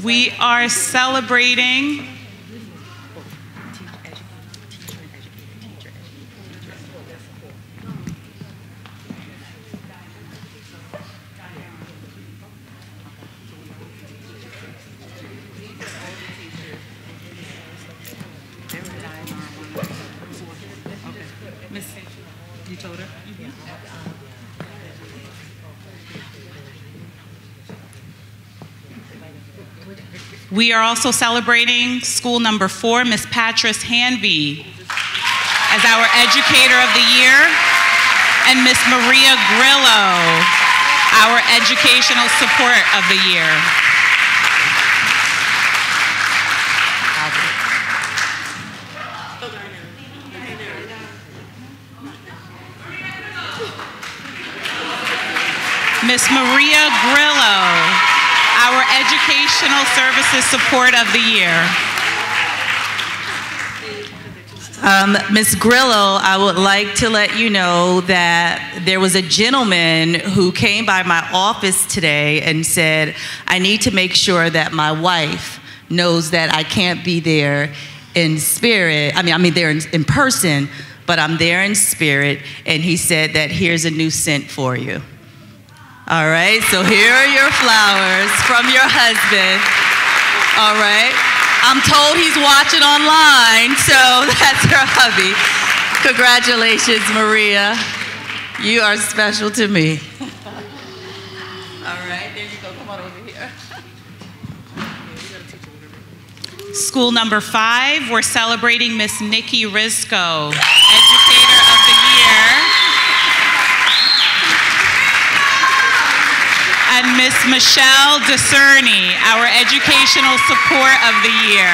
We are celebrating We are also celebrating school number 4, Miss Patris Hanvey, as our Educator of the Year, and Miss Maria Grillo, our Educational Support of the Year. Miss Maria Grillo, our Educational Services Support of the Year. Ms. Grillo, I would like to let you know that there was a gentleman who came by my office today and said, I need to make sure that my wife knows that I can't be there in spirit. I'm there in person, but I'm there in spirit. And he said that here's a new scent for you. All right, so here are your flowers from your husband. All right, I'm told he's watching online, so that's her hubby. Congratulations, Maria. You are special to me. All right, there you go, come on over here. School number 5, we're celebrating Miss Nikki Risco, Educator of the Year. And Miss Michelle Discerny, our Educational Support of the Year.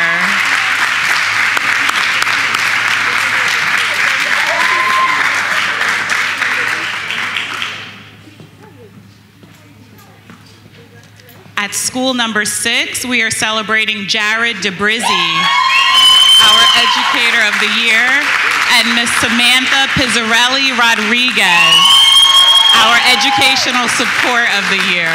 At school number 6, we are celebrating Jared DeBrizzi, our Educator of the Year, and Miss Samantha Pizzarelli Rodriguez, our Educational Support of the Year.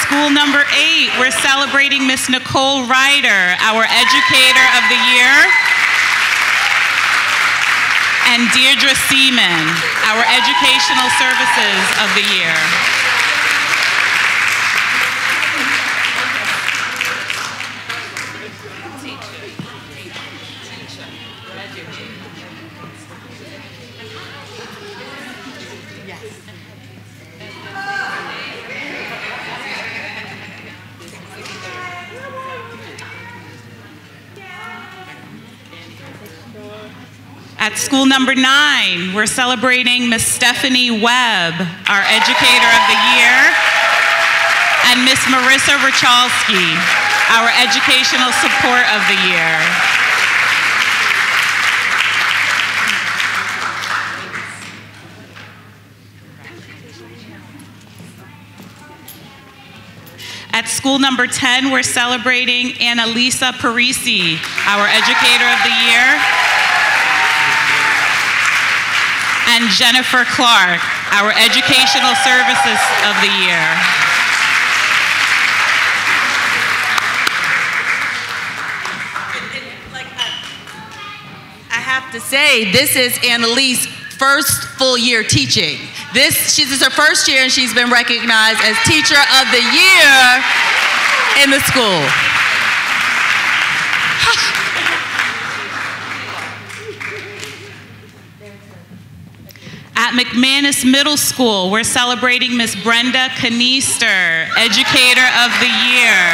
School number 8, we're celebrating Miss Nicole Ryder, our Educator of the Year, and Deirdre Seaman, our Educational Services of the Year. At school number 9, we're celebrating Miss Stephanie Webb, our Educator of the Year, and Miss Marissa Richalski, our Educational Support of the Year. At school number 10, we're celebrating Annalisa Parisi, our Educator of the Year, and Jennifer Clark, our Educational Services of the Year. I have to say, this is Annalise's first full year teaching. This is her first year, and she's been recognized as Teacher of the Year in the school. At McManus Middle School, we're celebrating Miss Brenda Kanister, Educator of the Year.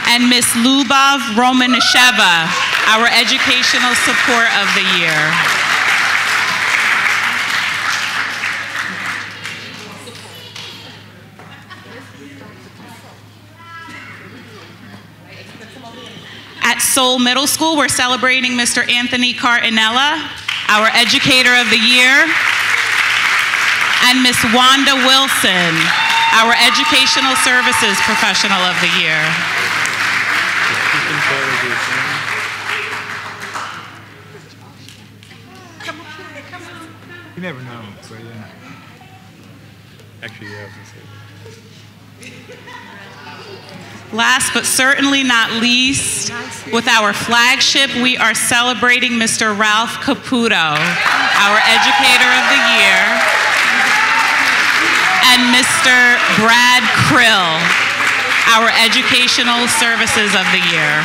And Miss Lubov Romanisheva, our Educational Support of the Year. At Seoul Middle School, we're celebrating Mr. Anthony Cartinella, our Educator of the Year, and Miss Wanda Wilson, our Educational Services Professional of the Year. You never know, but yeah. Actually, yeah, I was gonna say. Last but certainly not least, with our flagship, we are celebrating Mr. Ralph Caputo, our Educator of the Year, and Mr. Brad Krill, our Educational Services of the Year.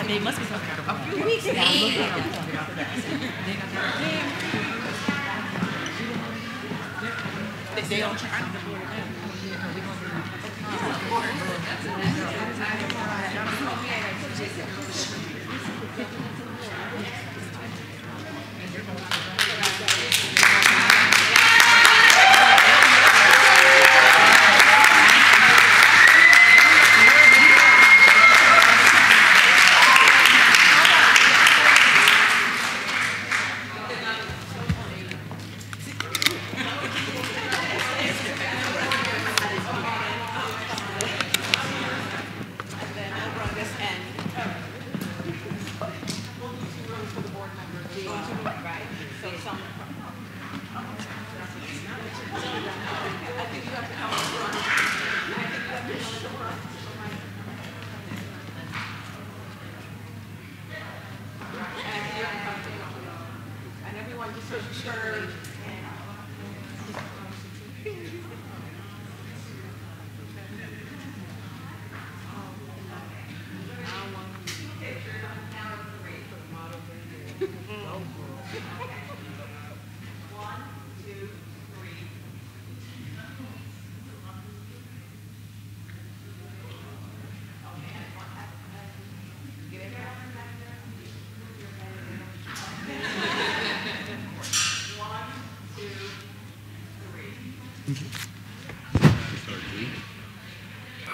They must be talking about a few weeks ago. They don't try.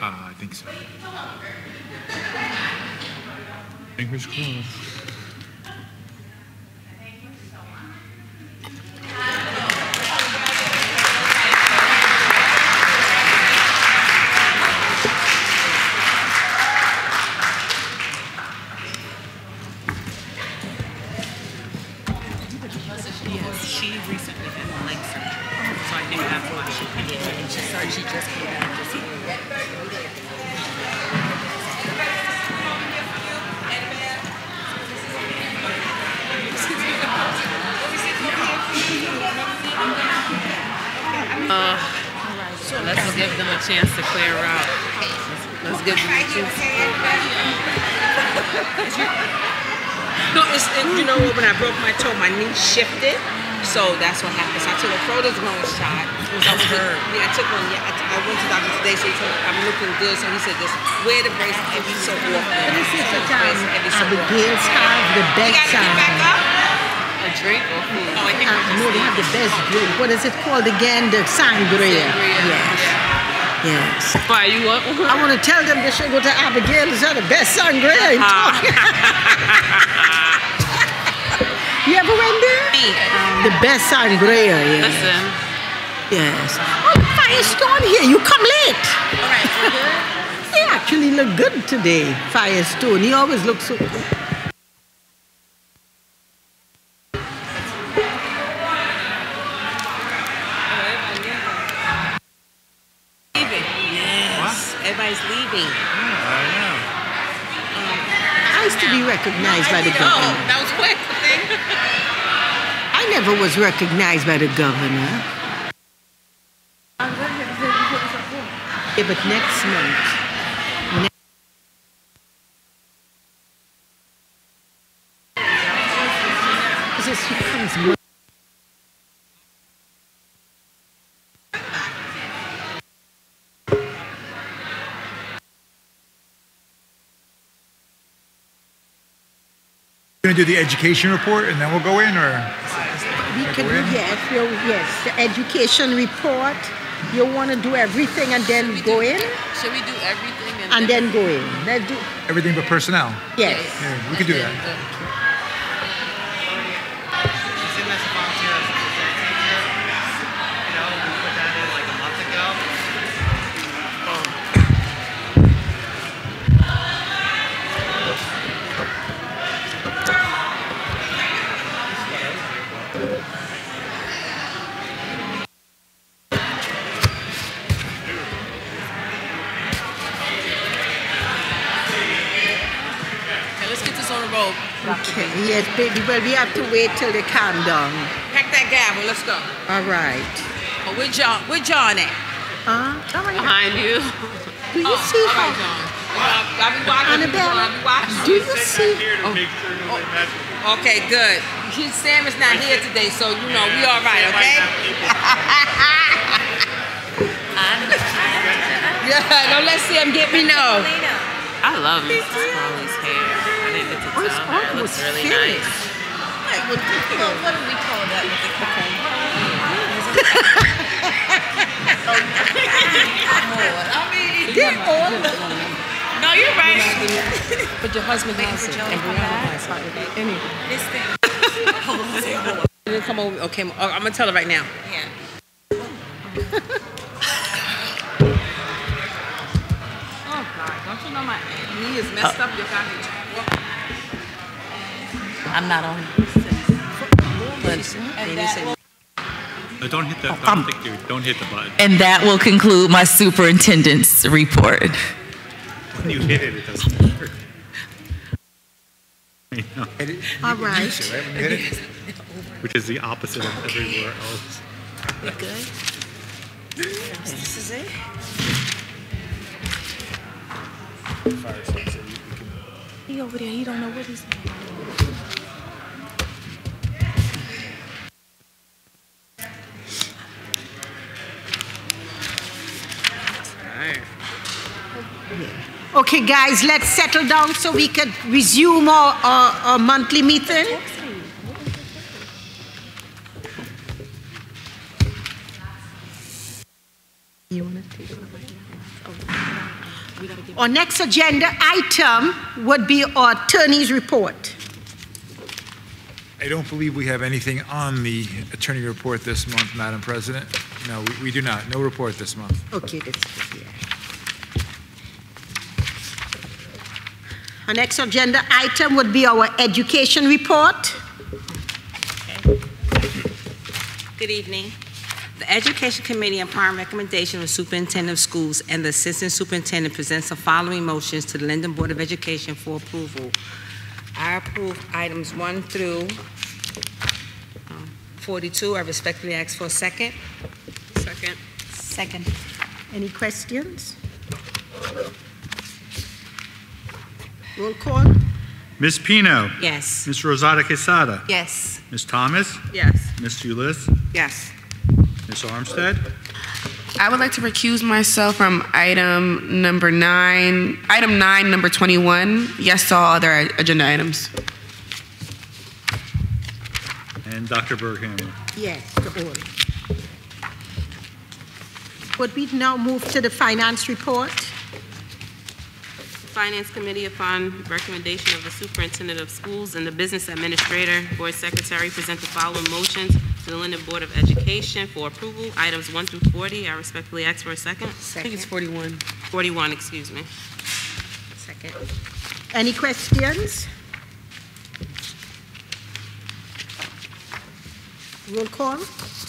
I think so. Fingers crossed. chance to clear out. Let's get the No, you know what, when I broke my toe, my knee shifted. So that's what happened. So I took a cortisone shot. I took one. Yeah, I went to the doctor today, so he told me I'm looking good. So he said, just wear the brace every so often. This is the time Abigail's have the best time. Back up? A drink or food? Oh, I think no, they have the best drink. What is it called again? The sangria. Yes. Yes. Why you want? I want to tell them they should go to Abigail's. It's the best sangria in town. You ever went there? The best sangria, yeah. Listen. Yes. Oh, Firestone here. You come late. All right, you good? He actually look good today, Firestone. He always looks so good. Everybody's leaving. I know. I used to be recognized by the governor. That was quick. I never was recognized by the governor. Yeah, but next month. Because she comes. Going to do the education report and then we'll go in, or? We can do, yes, the education report. You want to do everything and then go in? Should we do everything and then go in? Let's do everything but personnel? Yes. Yeah, we can do that. Okay, yes, baby. Well, we have to wait till they calm down. Pack that gavel. Let's go. All right. Oh, where John at? Behind you. Do you see how? I'll be watching. Annabella, I'll be watching. do you see? Okay, good. Sam is not here today, so you know we all right, okay? Yeah, don't let Sam get me no. I love Mrs. Crowley's hair. I didn't get to tell her. It looks really nice. What do we call that with the No, you're right. But your husband has it. And Brianna has it. This thing. Come over. Okay, I'm gonna tell her right now. Yeah. Oh God! Don't you know my knee is messed up? You got to walk. I'm not on. Don't hit the. Don't hit the button. And that will conclude my superintendent's report. When you hit it, it doesn't work. All right. Which is the opposite of everywhere else. You good? This is it. He over there. He don't know what he's doing. Okay, guys, let's settle down so we can resume our monthly meeting. Our next agenda item would be our attorney's report. I don't believe we have anything on the attorney report this month, Madam President. No, we do not. No report this month. Okay, that's good, yeah. Our next agenda item would be our education report. Good evening. The Education Committee, upon recommendation of the Superintendent of Schools and the Assistant Superintendent, presents the following motions to the Linden Board of Education for approval. I approve items 1 through 42. I respectfully ask for a second. Second. Any questions? Roll call. Ms. Pino. Yes. Ms. Rosada Quesada. Yes. Ms. Thomas. Yes. Ms. Ulyss. Yes. Ms. Armstead. I would like to recuse myself from item 9, number 21. Yes to all other agenda items. And Dr. Berghammer. Yes, to all. Would we now move to the finance report? Finance Committee, upon recommendation of the Superintendent of Schools and the Business Administrator, Board Secretary, present the following motions to the Linden Board of Education for approval. Items 1 through 40. I respectfully ask for a second. I think it's 41. 41, excuse me. Second. Any questions? Roll call.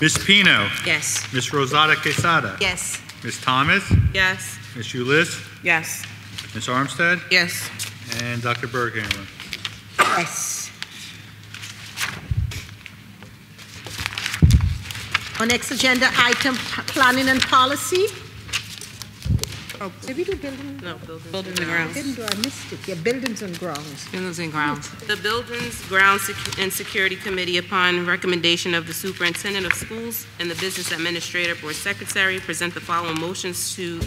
Ms. Pino. Yes. Ms. Rosada Quesada. Yes. Ms. Thomas. Yes. Ms. Ulyss. Yes. Ms. Armstead. Yes. And Dr. Berghammer. Yes. Our next agenda item, planning and policy. Oh, did we do building? No, buildings and grounds. Didn't do, I missed it. Yeah, buildings and grounds. Buildings and grounds. The Buildings, Grounds and Security Committee, upon recommendation of the Superintendent of Schools and the Business Administrator, Board Secretary, present the following motions to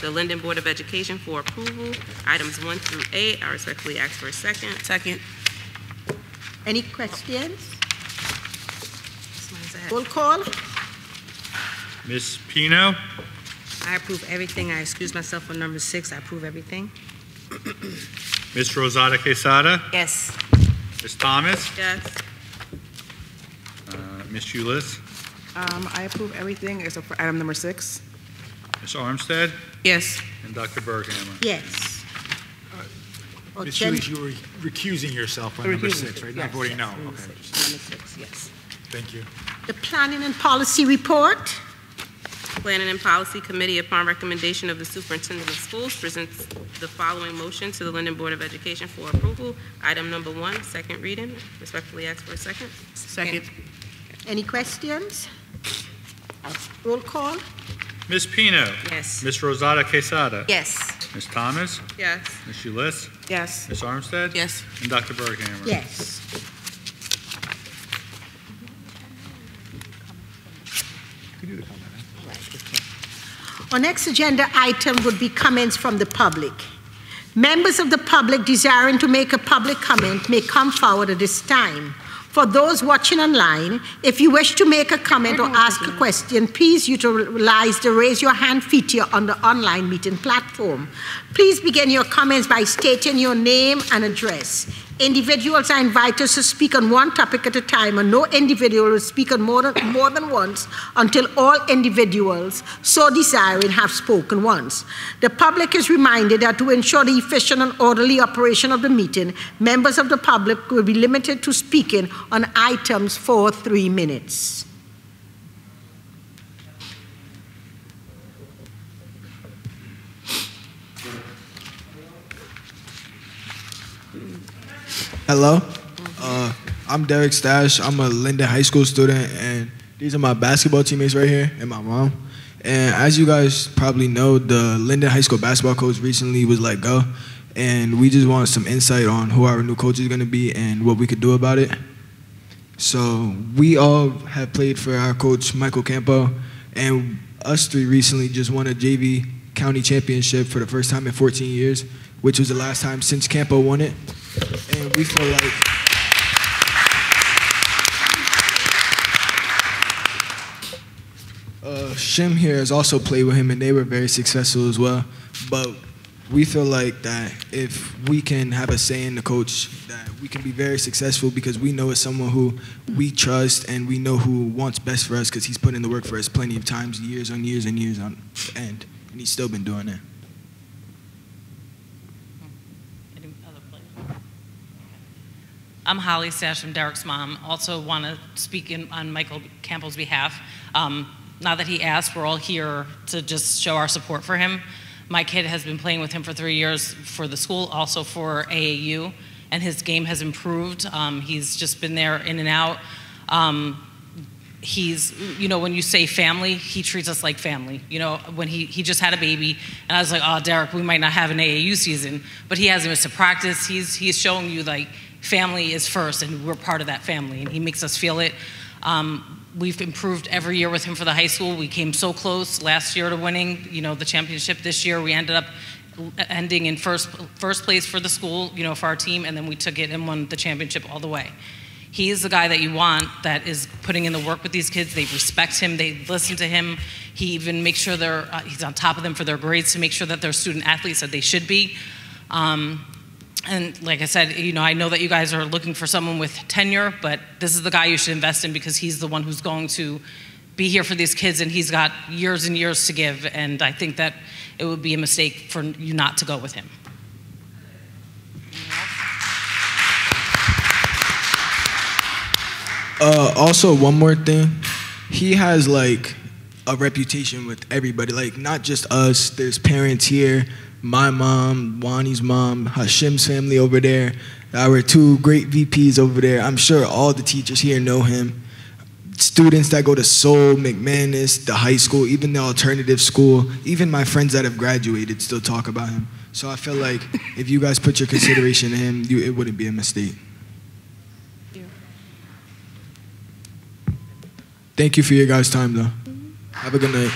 the Linden Board of Education for approval. Items 1 through 8. I respectfully ask for a second. Second. Any questions? Roll call. Ms. Pino. I approve everything. I excuse myself for number 6. I approve everything. Ms. Rosada Quesada. Yes. Ms. Thomas. Yes. Ms. Ulyss. I approve everything except for item number 6. Ms. Armstead. Yes. And Dr. Berghammer. Yes. Ms. Hughes, you were recusing yourself on number 6, right? Not voting no. Okay. Number 6, yes. Thank you. The planning and policy report. Planning and Policy Committee, upon recommendation of the Superintendent of Schools, presents the following motion to the Linden Board of Education for approval. Item number 1, second reading. Respectfully ask for a second. Second. Any questions? Roll call. Ms. Pino. Yes. Ms. Rosada Quesada. Yes. Ms. Thomas. Yes. Ms. Ulyss. Yes. Ms. Armstead. Yes. And Dr. Berghammer. Yes. Our next agenda item would be comments from the public. Members of the public desiring to make a public comment may come forward at this time. For those watching online, if you wish to make a comment or ask a question, please utilize the raise your hand feature on the online meeting platform. Please begin your comments by stating your name and address. Individuals are invited to speak on one topic at a time, and no individual will speak on more than once until all individuals so desiring have spoken once. The public is reminded that to ensure the efficient and orderly operation of the meeting, members of the public will be limited to speaking on items for 3 minutes. Hello, I'm Derek Stash. I'm a Linden High School student, and these are my basketball teammates right here and my mom. And as you guys probably know, the Linden High School basketball coach recently was let go, and we just want some insight on who our new coach is going to be and what we could do about it. So we all have played for our coach, Michael Campo, and us three recently just won a JV county championship for the first time in 14 years, which was the last time since Campo won it. And we feel like Shim here has also played with him, and they were very successful as well. But we feel like that if we can have a say in the coach, that we can be very successful because we know it's someone who we trust and we know who wants best for us because he's put in the work for us plenty of times, years on years and years on end, and he's still been doing it. I'm Holly Stash from Derek's mom. Also want to speak on Michael Campbell's behalf. Now that he asked, we're all here to just show our support for him. My kid has been playing with him for 3 years for the school, also for AAU, and his game has improved. He's just been there in and out. he's, you know, when you say family, he treats us like family. You know, when he just had a baby, and I was like, oh, Derek, we might not have an AAU season, but he hasn't missed a practice. He's showing you, like, family is first, and we're part of that family, and he makes us feel it. We've improved every year with him for the high school. We came so close last year to winning, you know, the championship. This year, we ended up ending in first place for the school, you know, for our team, and then we took it and won the championship all the way. He is the guy that you want that is putting in the work with these kids. They respect him. They listen to him. He even makes sure he's on top of them for their grades to make sure that they're student athletes that they should be. And like I said, you know, I know that you guys are looking for someone with tenure, but this is the guy you should invest in because he's the one who's going to be here for these kids, and he's got years and years to give. And I think that it would be a mistake for you not to go with him. Also, one more thing. He has like a reputation with everybody, like not just us. There's parents here, my mom, Wani's mom, Hashim's family over there, our two great VPs over there. I'm sure all the teachers here know him. Students that go to Seoul, McManus, the high school, even the alternative school, even my friends that have graduated still talk about him. So I feel like if you guys put your consideration in him, it wouldn't be a mistake. Thank you for your guys' time, though. Have a good night.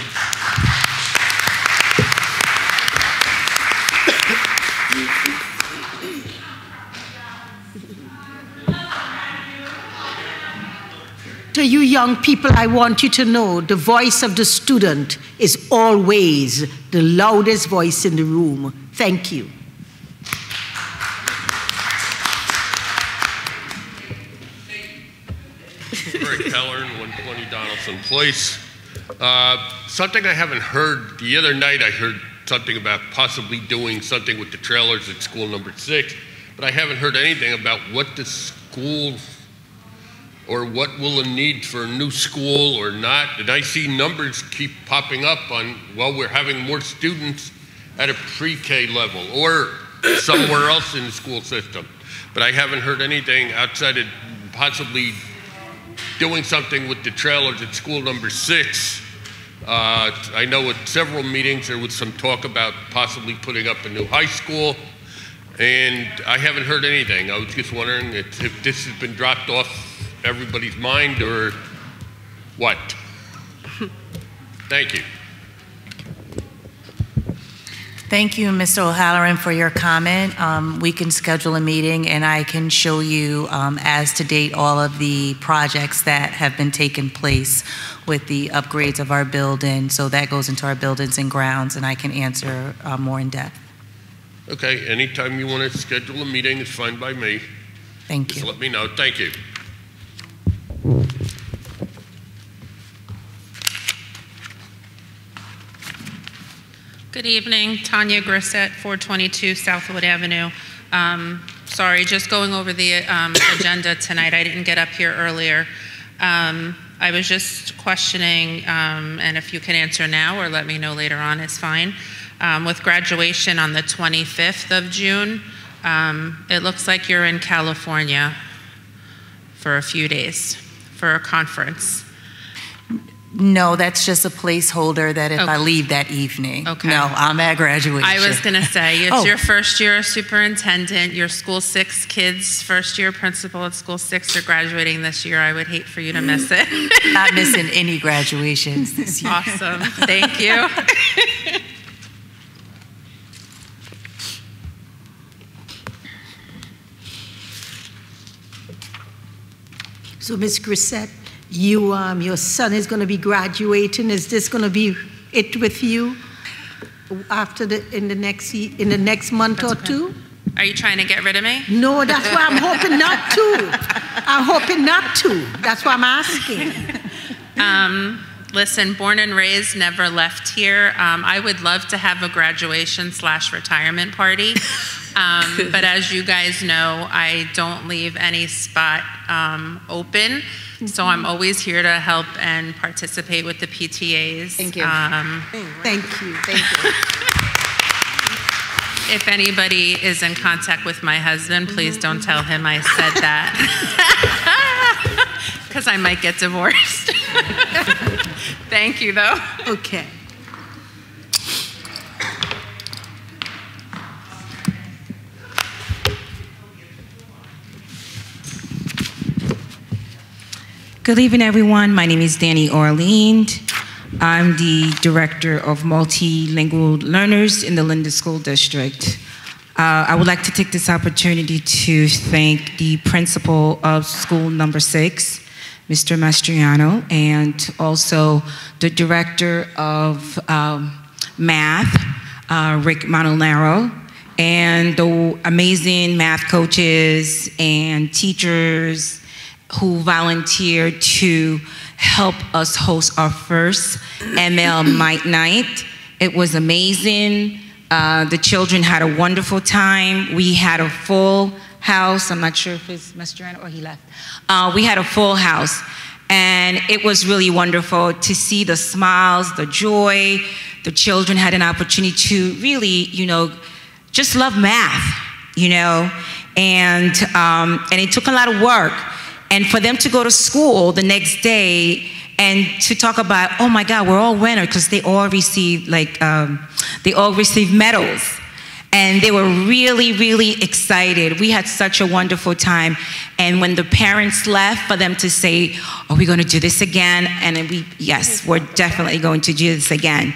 To you young people, I want you to know the voice of the student is always the loudest voice in the room. Thank you. Greg Keller, 120 Donaldson Place. Something I haven't heard, the other night I heard something about possibly doing something with the trailers at school number 6, but I haven't heard anything about what the school or what will it need for a new school or not. And I see numbers keep popping up on, well, we're having more students at a pre-K level or somewhere else in the school system. But I haven't heard anything outside of possibly doing something with the trailers at school number 6. I know at several meetings there was some talk about possibly putting up a new high school, and I haven't heard anything. I was just wondering if this has been dropped off everybody's mind or what. Thank you. Thank you, Mr. O'Halloran, for your comment. We can schedule a meeting and I can show you as to date all of the projects that have been taking place with the upgrades of our building. So that goes into our buildings and grounds, and I can answer more in depth. Okay, anytime you want to schedule a meeting, it's fine by me. Thank you. Just let me know. Thank you. Good evening, Tanya Grissett, 422 Southwood Avenue. Sorry, just going over the agenda tonight. I didn't get up here earlier. I was just questioning, and if you can answer now or let me know later on, it's fine. With graduation on the 25th of June, it looks like you're in California for a few days for a conference. No, that's just a placeholder that if I leave that evening. Okay. No, I'm at graduation. I was going to say, it's your first year as superintendent. Your school 6 kids, first year principal at school 6 are graduating this year. I would hate for you to miss it. Not missing any graduations this year. Awesome. Thank you. So, Ms. Grissett, your son is going to be graduating. Is this going to be it with you after in the next month or two? Are you trying to get rid of me? No, that's why I'm hoping not to. I'm hoping not to. That's why I'm asking. Listen, born and raised, never left here. I would love to have a graduation/retirement party. But as you guys know, I don't leave any spot open. So I'm always here to help and participate with the PTAs. Thank you. Thank you. Thank you. If anybody is in contact with my husband, please don't tell him I said that. because I might get divorced. Thank you, though. Okay. Good evening, everyone. My name is Danny Orleans. I'm the Director of Multilingual Learners in the Linden School District. I would like to take this opportunity to thank the principal of school number 6, Mr. Mastriano, and also the Director of Math, Rick Monolero, and the amazing math coaches and teachers who volunteered to help us host our first ML Might Night. It was amazing. The children had a wonderful time. We had a full house. I'm not sure if it's Mr. Anna or he left. We had a full house. And it was really wonderful to see the smiles, the joy. The children had an opportunity to really, just love math, and it took a lot of work. And for them to go to school the next day and to talk about, oh my God, we're all winners, because they all received medals. And they were really, really excited. We had such a wonderful time. And when the parents left, for them to say, are we going to do this again? And then yes, we're definitely going to do this again.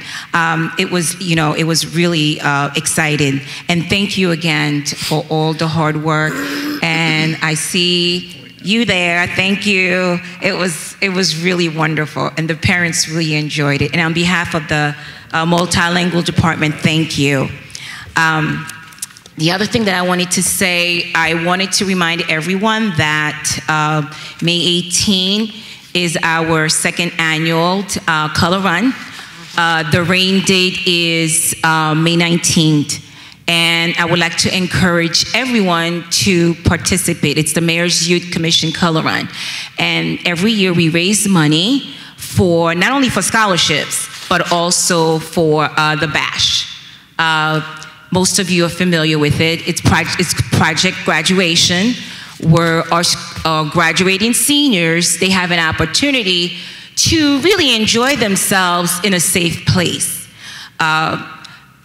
It was really exciting. And thank you again for all the hard work. And I see you there, thank you. It was really wonderful, and the parents really enjoyed it. And on behalf of the multilingual department, thank you. The other thing that I wanted to say, I wanted to remind everyone that May 18 is our second annual color run. The rain date is May 19th. And I would like to encourage everyone to participate. It's the Mayor's Youth Commission Color Run. And every year we raise money for, not only for scholarships, but also for the BASH. Most of you are familiar with it. It's Project Graduation, where our graduating seniors, they have an opportunity to really enjoy themselves in a safe place.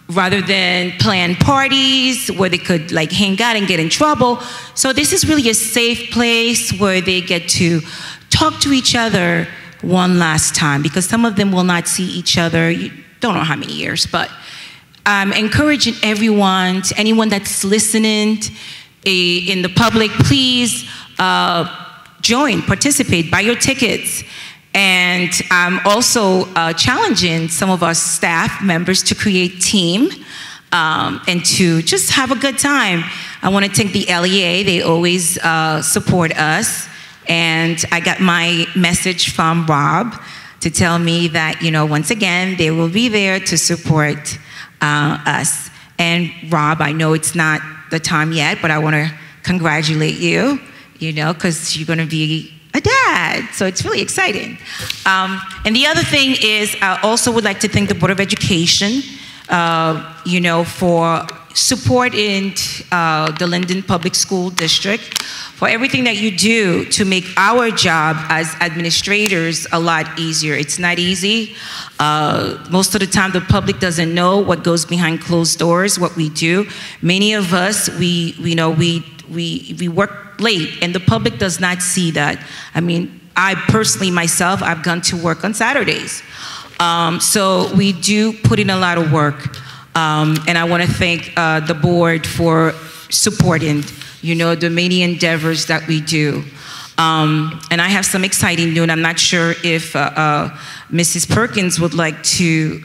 Rather than plan parties where they could hang out and get in trouble. So this is really a safe place where they get to talk to each other one last time, because some of them will not see each other, you don't know how many years, but I'm encouraging everyone, anyone that's listening in the public, please join, participate, buy your tickets. And I'm also challenging some of our staff members to create team and to just have a good time. I want to thank the LEA. They always support us. And I got my message from Rob to tell me that, once again, they will be there to support us. And Rob, I know it's not the time yet, but I want to congratulate you, because you're going to be a dad, so it's really exciting. And the other thing is, I also would like to thank the Board of Education, for supporting the Linden Public School District, for everything that you do to make our job as administrators a lot easier. It's not easy. Most of the time, the public doesn't know what goes behind closed doors, what we do. Many of us, we work late, and the public does not see that. I mean, I personally, myself, I've gone to work on Saturdays. So we do put in a lot of work. And I want to thank the board for supporting, the many endeavors that we do. And I have some exciting news. I'm not sure if Mrs. Perkins would like to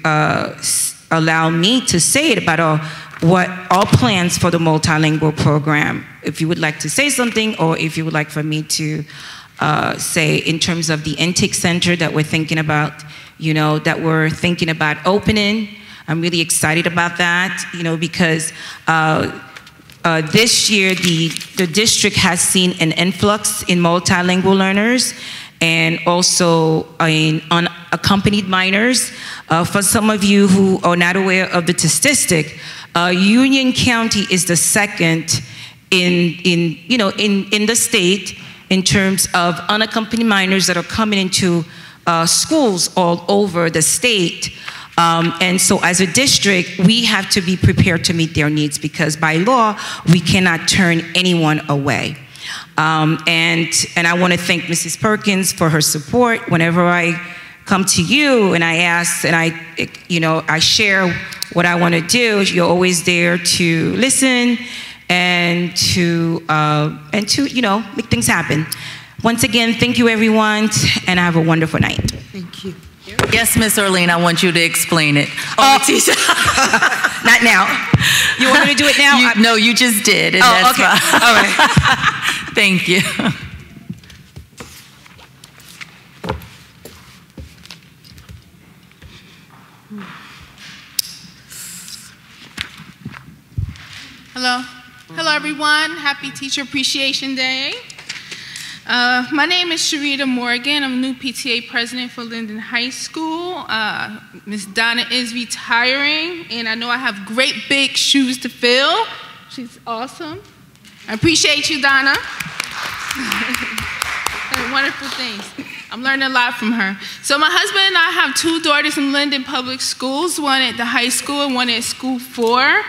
allow me to say it about what our plans for the multilingual program. If you would like to say something, or if you would like for me to say in terms of the intake center that we're thinking about, that we're thinking about opening. I'm really excited about that, because this year the district has seen an influx in multilingual learners and also in unaccompanied minors. For some of you who are not aware of the statistic, Union County is the second in the state in terms of unaccompanied minors that are coming into schools all over the state. And so as a district, we have to be prepared to meet their needs because by law, we cannot turn anyone away. And I want to thank Mrs. Perkins for her support. Whenever I come to you and I ask and I share what I want to do, you're always there to listen and to make things happen. Once again, thank you everyone, and have a wonderful night. Thank you. Yes, Miss Orlean, I want you to explain it. Not now. You want me to do it now? No, you just did. And that's okay. fine. All right. Thank you. Hello. Hello, everyone. Happy Teacher Appreciation Day. My name is Sharita Morgan. I'm new PTA president for Linden High School. Ms. Donna is retiring, and I know I have great big shoes to fill. She's awesome. I appreciate you, Donna. Wonderful things. I'm learning a lot from her. So my husband and I have 2 daughters in Linden Public Schools, one at the high school and one at School 4.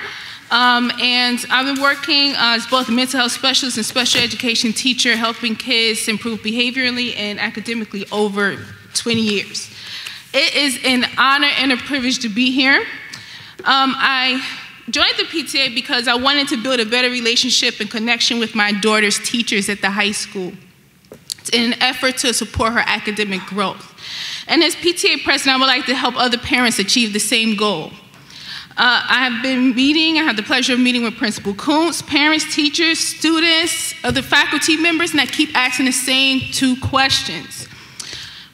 And I've been working as both a mental health specialist and special education teacher, helping kids improve behaviorally and academically over 20 years. It is an honor and a privilege to be here. I joined the PTA because I wanted to build a better relationship and connection with my daughter's teachers at the high school in an effort to support her academic growth. And as PTA president, I would like to help other parents achieve the same goal. I had the pleasure of meeting with Principal Kuntz, parents, teachers, students, other faculty members, and I keep asking the same 2 questions.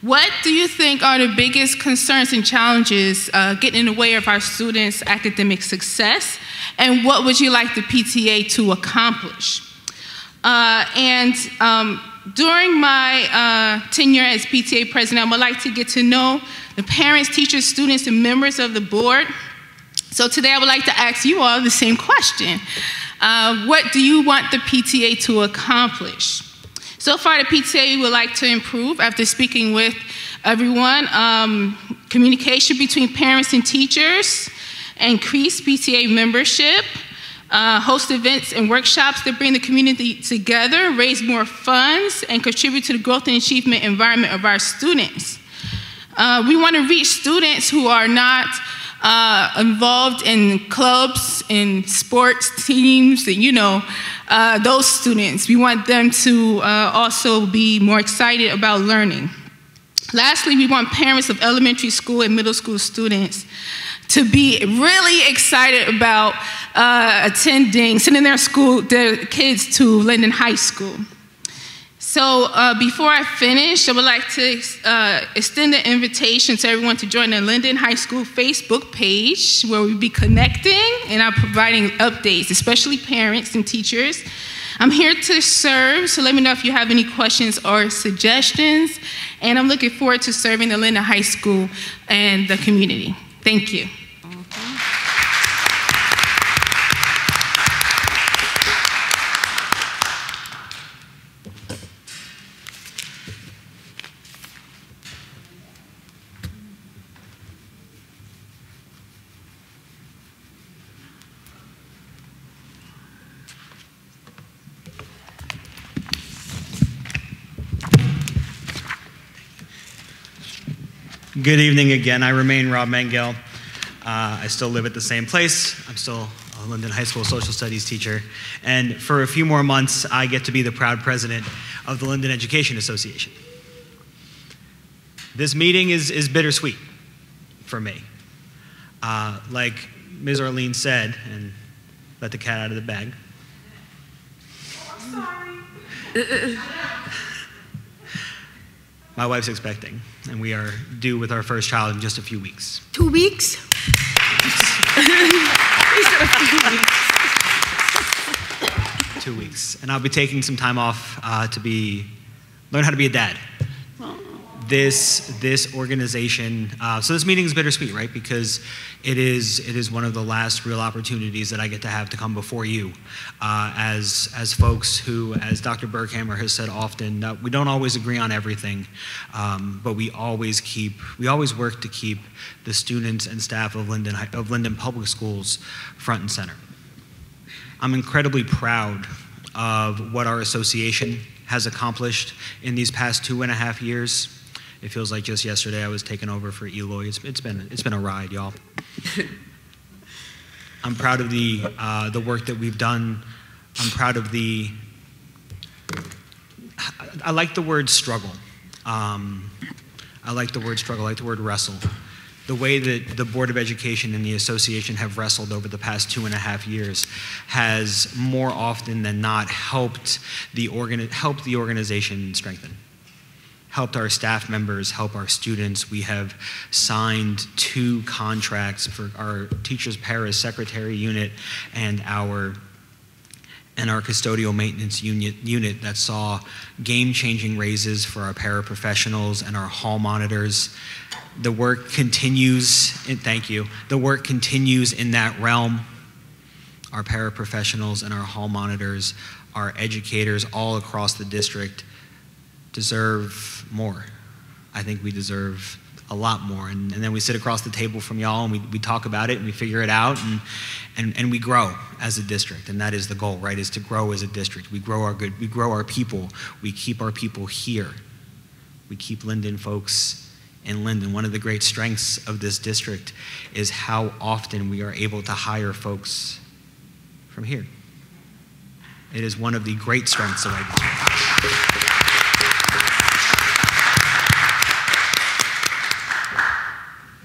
What do you think are the biggest concerns and challenges getting in the way of our students' academic success? And what would you like the PTA to accomplish? During my tenure as PTA president, I would like to get to know the parents, teachers, students, and members of the board. So today I would like to ask you all the same question. What do you want the PTA to accomplish? So far, the PTA would like to improve, after speaking with everyone, communication between parents and teachers, increase PTA membership, host events and workshops that bring the community together, raise more funds, and contribute to the growth and achievement environment of our students. We want to reach students who are not involved in clubs, in sports teams, and those students. We want them to also be more excited about learning. Lastly, we want parents of elementary school and middle school students to be really excited about sending their kids to Linden High School. So before I finish, I would like to extend an invitation to everyone to join the Linden High School Facebook page, where we'll be connecting and I'm providing updates, especially parents and teachers. I'm here to serve, so let me know if you have any questions or suggestions, and I'm looking forward to serving the Linden High School and the community. Thank you. Good evening again. I remain Rob Mangel. I still live at the same place. I'm still a Linden High School social studies teacher. And for a few more months, I get to be the proud president of the Linden Education Association. This meeting is bittersweet for me. Like Ms. Orlean said, and let the cat out of the bag. Oh, I'm sorry. My wife's expecting, and we are due with our first child in just a few weeks. 2 weeks? 2 weeks. And I'll be taking some time off to learn how to be a dad. this organization, so this meeting is bittersweet, right? Because it is one of the last real opportunities that I get to have to come before you as folks who, as Dr. Berghammer has said often, we don't always agree on everything, but we always work to keep the students and staff of Linden Public Schools front and center. I'm incredibly proud of what our association has accomplished in these past 2.5 years. It feels like just yesterday I was taking over for Eloy. It's been a ride, y'all. I'm proud of the work that we've done. I'm proud of I like the word struggle. I like the word struggle. I like the word wrestle. The way that the Board of Education and the association have wrestled over the past 2.5 years has more often than not helped the organization strengthen. Helped our staff members, help our students. We have signed 2 contracts for our Teachers Paras Secretary Unit and our custodial maintenance unit that saw game-changing raises for our paraprofessionals and our hall monitors. The work continues, and thank you, the work continues in that realm. Our paraprofessionals and our hall monitors, our educators all across the district deserve more. I think we deserve a lot more. And then we sit across the table from y'all and we talk about it and we figure it out and we grow as a district. And that is the goal, right? Is to grow as a district. We grow our people. We keep our people here. We keep Linden folks in Linden. One of the great strengths of this district is how often we are able to hire folks from here. It is one of the great strengths of our district.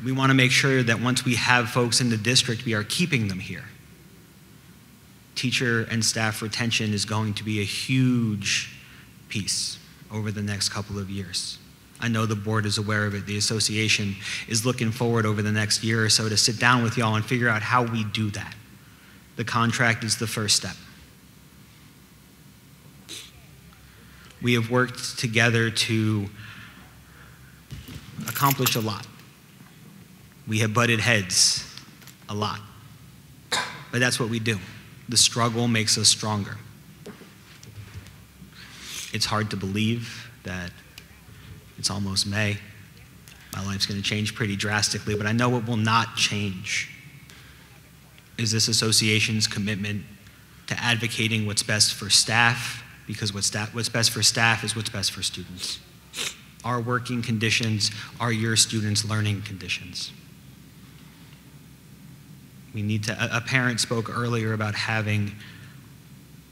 We want to make sure that once we have folks in the district, we are keeping them here. Teacher and staff retention is going to be a huge piece over the next couple of years. I know the board is aware of it. The association is looking forward over the next year or so to sit down with y'all and figure out how we do that. The contract is the first step. We have worked together to accomplish a lot. We have butted heads a lot, but that's what we do. The struggle makes us stronger. It's hard to believe that it's almost May. My life's going to change pretty drastically, but I know what will not change is this association's commitment to advocating what's best for staff, because what's best for staff is what's best for students. Our working conditions are your students' learning conditions. We need to, a parent spoke earlier about having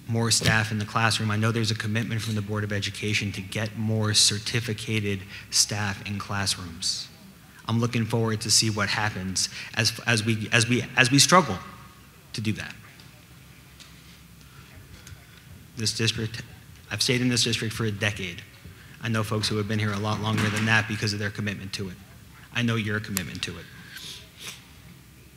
more staff in the classroom. I know there's a commitment from the Board of Education to get more certificated staff in classrooms. I'm looking forward to see what happens as we struggle to do that. This district, I've stayed in this district for a decade. I know folks who have been here a lot longer than that because of their commitment to it. I know your commitment to it.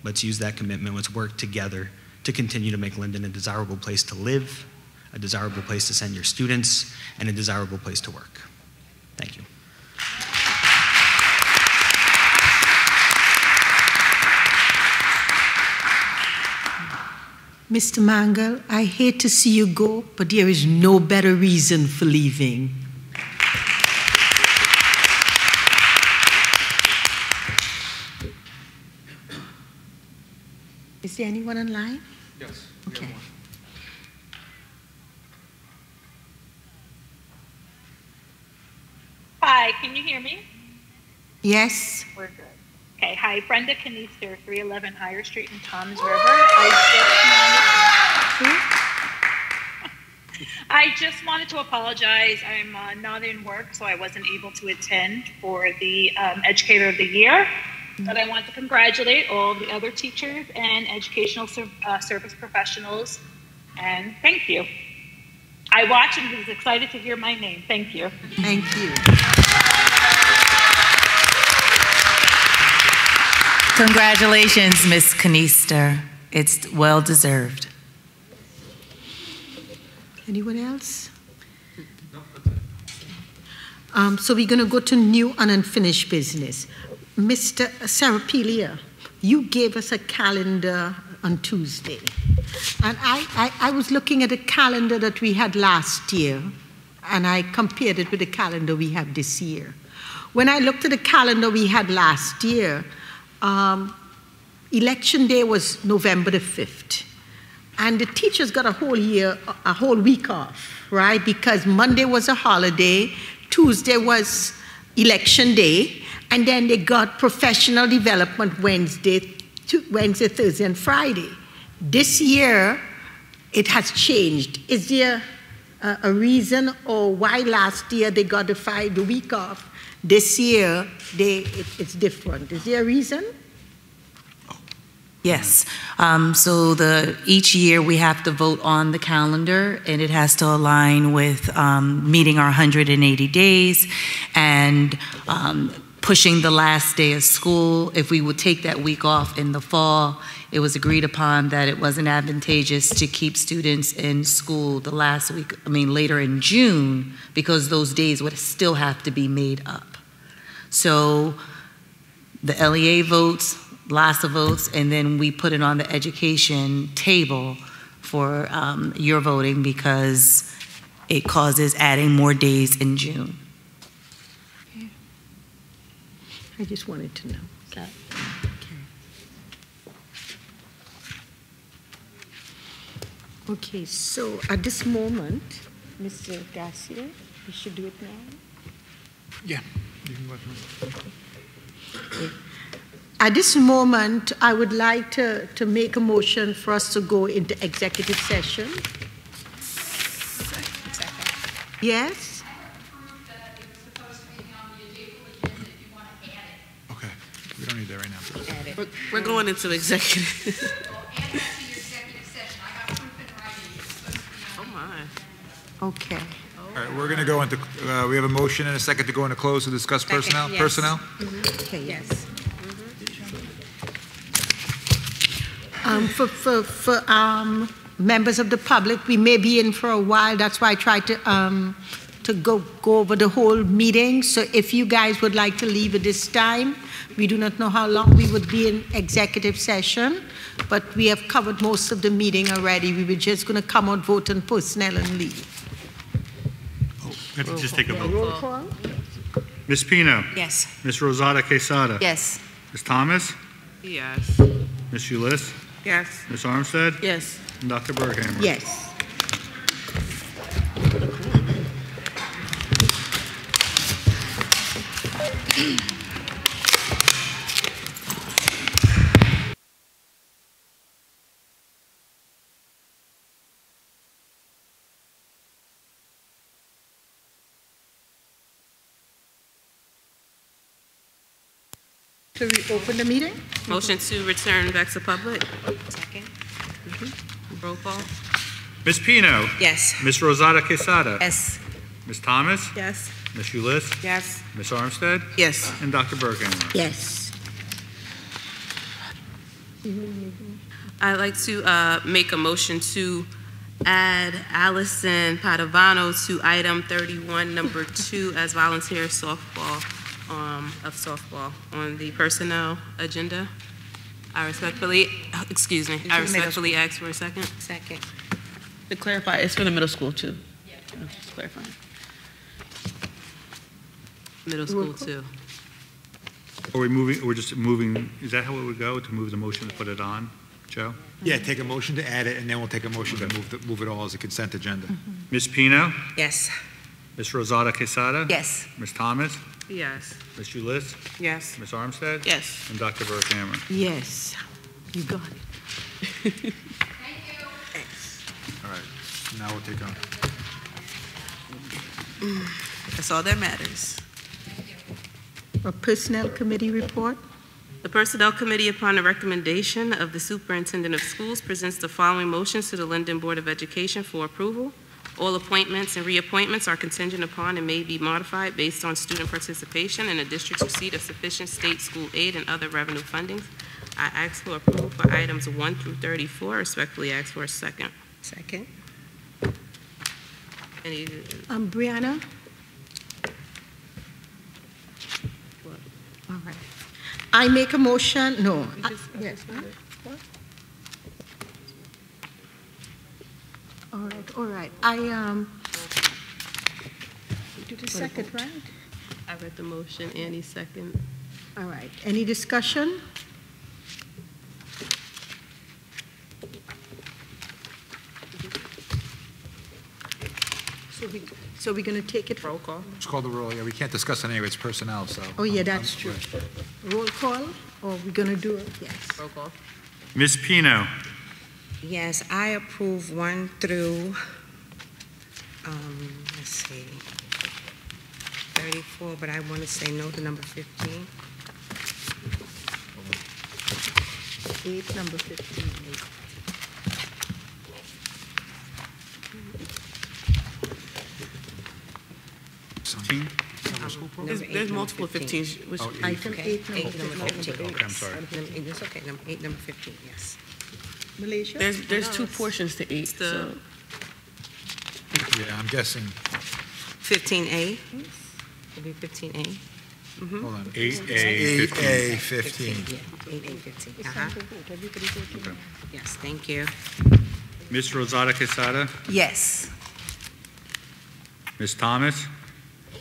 Let's use that commitment. Let's work together to continue to make Linden a desirable place to live, a desirable place to send your students, and a desirable place to work. Thank you. Mr. Mangle, I hate to see you go, but there is no better reason for leaving. Is there anyone online? Yes. Okay. Hi, can you hear me? Yes. We're good. Okay, hi, Brenda Canister, 311 Higher Street in Toms River. I just wanted to apologize. I'm not in work, so I wasn't able to attend for the Educator of the Year. But I want to congratulate all the other teachers and educational service professionals, and thank you. I watched and was excited to hear my name. Thank you. Thank you. Congratulations, Ms. Canister. It's well deserved. Anyone else? So we're going to go to new and unfinished business. Mr. Sarapilia, you gave us a calendar on Tuesday. And I was looking at a calendar that we had last year, and I compared it with the calendar we have this year. When I looked at the calendar we had last year, election day was November the 5th. And the teachers got a whole week off, right? Because Monday was a holiday, Tuesday was election day, and then they got professional development Wednesday, Thursday, and Friday. This year, it has changed. Is there a reason or why last year they got the week off? This year, it's different. Is there a reason? Yes. So each year we have to vote on the calendar, and it has to align with meeting our 180 days and pushing the last day of school. If we would take that week off in the fall, it was agreed upon that it wasn't advantageous to keep students in school the last week, later in June, because those days would still have to be made up. So the LEA votes, LASA votes, and then we put it on the education table for your voting because it causes adding more days in June. I just wanted to know. Okay. Okay, so at this moment, Mr. Garcia, we should do it now? Yeah. You can go ahead. Okay. At this moment, I would like to make a motion for us to go into executive session. Yes? Okay, we don't need that right now. We're going into executive. Oh, my. Okay. All right, we're going to go into, we have a motion and a second to go into close to discuss personnel. Yes. Personnel? Okay, yes. For members of the public, we may be in for a while. That's why I tried to go over the whole meeting. So if you guys would like to leave at this time, we do not know how long we would be in executive session, but we have covered most of the meeting already. We were just going to come out, vote on personnel, and leave. We have to just take a vote. Roll call? Ms. Pino? Yes. Ms. Rosada Quesada? Yes. Ms. Thomas? Yes. Ms. Ulyss? Yes. Ms. Armstead? Yes. And Dr. Berghammer? Yes. To reopen the meeting? Motion to return back to public. Second. Roll call. Ms. Pino? Yes. Ms. Rosada Quesada? Yes. Ms. Thomas? Yes. Ms. Ulyss? Yes. Ms. Armstead? Yes. And Dr. Berghammer? Yes. I'd like to make a motion to add Allison Padovano to item 31, number 2, as volunteer softball on the personnel agenda. I respectfully ask for a second. Second. To clarify, it's for the middle school too. Yeah. Just clarifying. Middle school too. Are we moving, we're just moving, is that how it would go, to move the motion to put it on, Joe? Yeah, take a motion to add it, and then we'll take a motion to move it all as a consent agenda. Ms. Pino? Yes. Ms. Rosada Quesada? Yes. Ms. Thomas? Yes. Ms. Ulyss? Yes. Ms. Armstead? Yes. And Dr. Berghammer? Yes. You got it. All right, now we'll take on. That's all that matters. A personnel committee report? The Personnel Committee, upon the recommendation of the Superintendent of Schools, presents the following motions to the Linden Board of Education for approval. All appointments and reappointments are contingent upon and may be modified based on student participation and the district's receipt of sufficient state school aid and other revenue funding. I ask for approval for items 1 through 34. Respectfully ask for a second. Second. Any? Brianna? I make a motion, no. Yes. What? All right. You did a second, right? I read the motion, Annie second. All right. Any discussion? So we're going to take it roll call. Let's call the roll. Yeah, we can't discuss any of its personnel, so. Oh, yeah, that's true. Roll call, or we're going to do it? Yes. Roll call. Ms. Pino. Yes, I approve 1 through, let's see, 34, but I want to say no to number 15. 8, number 15. 16? There's multiple 15s. Which Item 8, number 15. Okay, I'm sorry. It's okay, number 8, number 15, yes. Malaysia? There's two portions to 8. So. Yeah, I'm guessing. 15A? It'll be 15A. Hold on. 8A, 8A, 15. Yeah, 8A, 15. Uh-huh. Yes, thank you. Ms. Rosada Quesada. Yes. Ms. Thomas.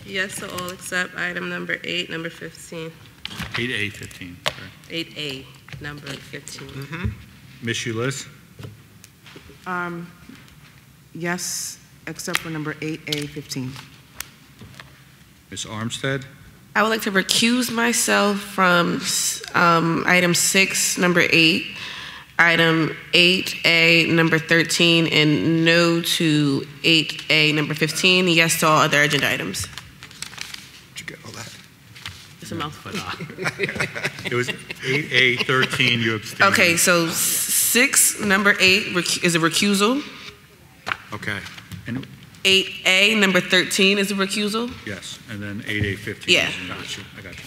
Yes to all except item number 8, number 15. 8A, 15. Sorry. 8A, number 15. Ms. Ulyss. Yes, except for number 8A, 15. Ms. Armstead. I would like to recuse myself from item 6, number 8, item 8A, number 13, and no to 8A, number 15. Yes to all other agenda items. Did you get all that? It's a mouthful. It was 8A, 13, you abstained. Okay, so 6, number 8 is a recusal. Okay. And 8A, number 13 is a recusal. yes, and then 8A, 15. Yeah. Got you. I got you.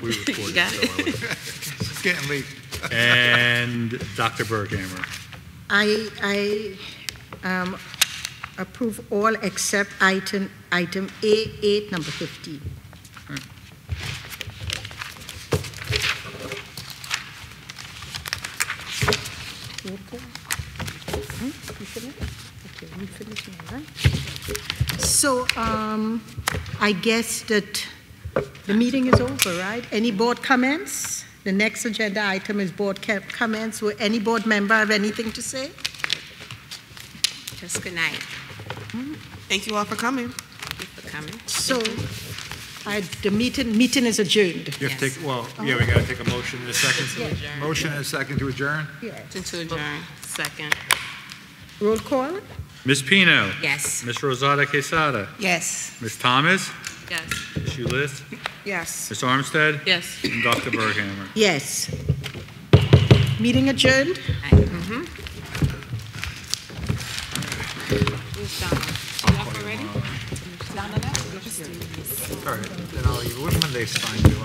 We recorded, You got so it. I would- It's getting late. And Dr. Berghammer. I approve all except item A8, number 15. So I guess that the meeting is over, right? Any board comments? The next agenda item is board comments. Will any board member have anything to say? Just good night. Thank you all for coming. Thank you for coming. So the meeting is adjourned. You have to take, well, yeah, we got to take a motion in a second. Yeah. Motion and a second to adjourn? Yes. To adjourn. Second. Roll call? Ms. Pino. Yes. Ms. Rosada Quesada. Yes. Ms. Thomas. Yes. Ms. Ulyss. Yes. Ms. Armstead. Yes. And Dr. Berghammer. Yes. Meeting adjourned? Who's Donna? You up already? All right, then I'll leave. Which Monday is fine, too.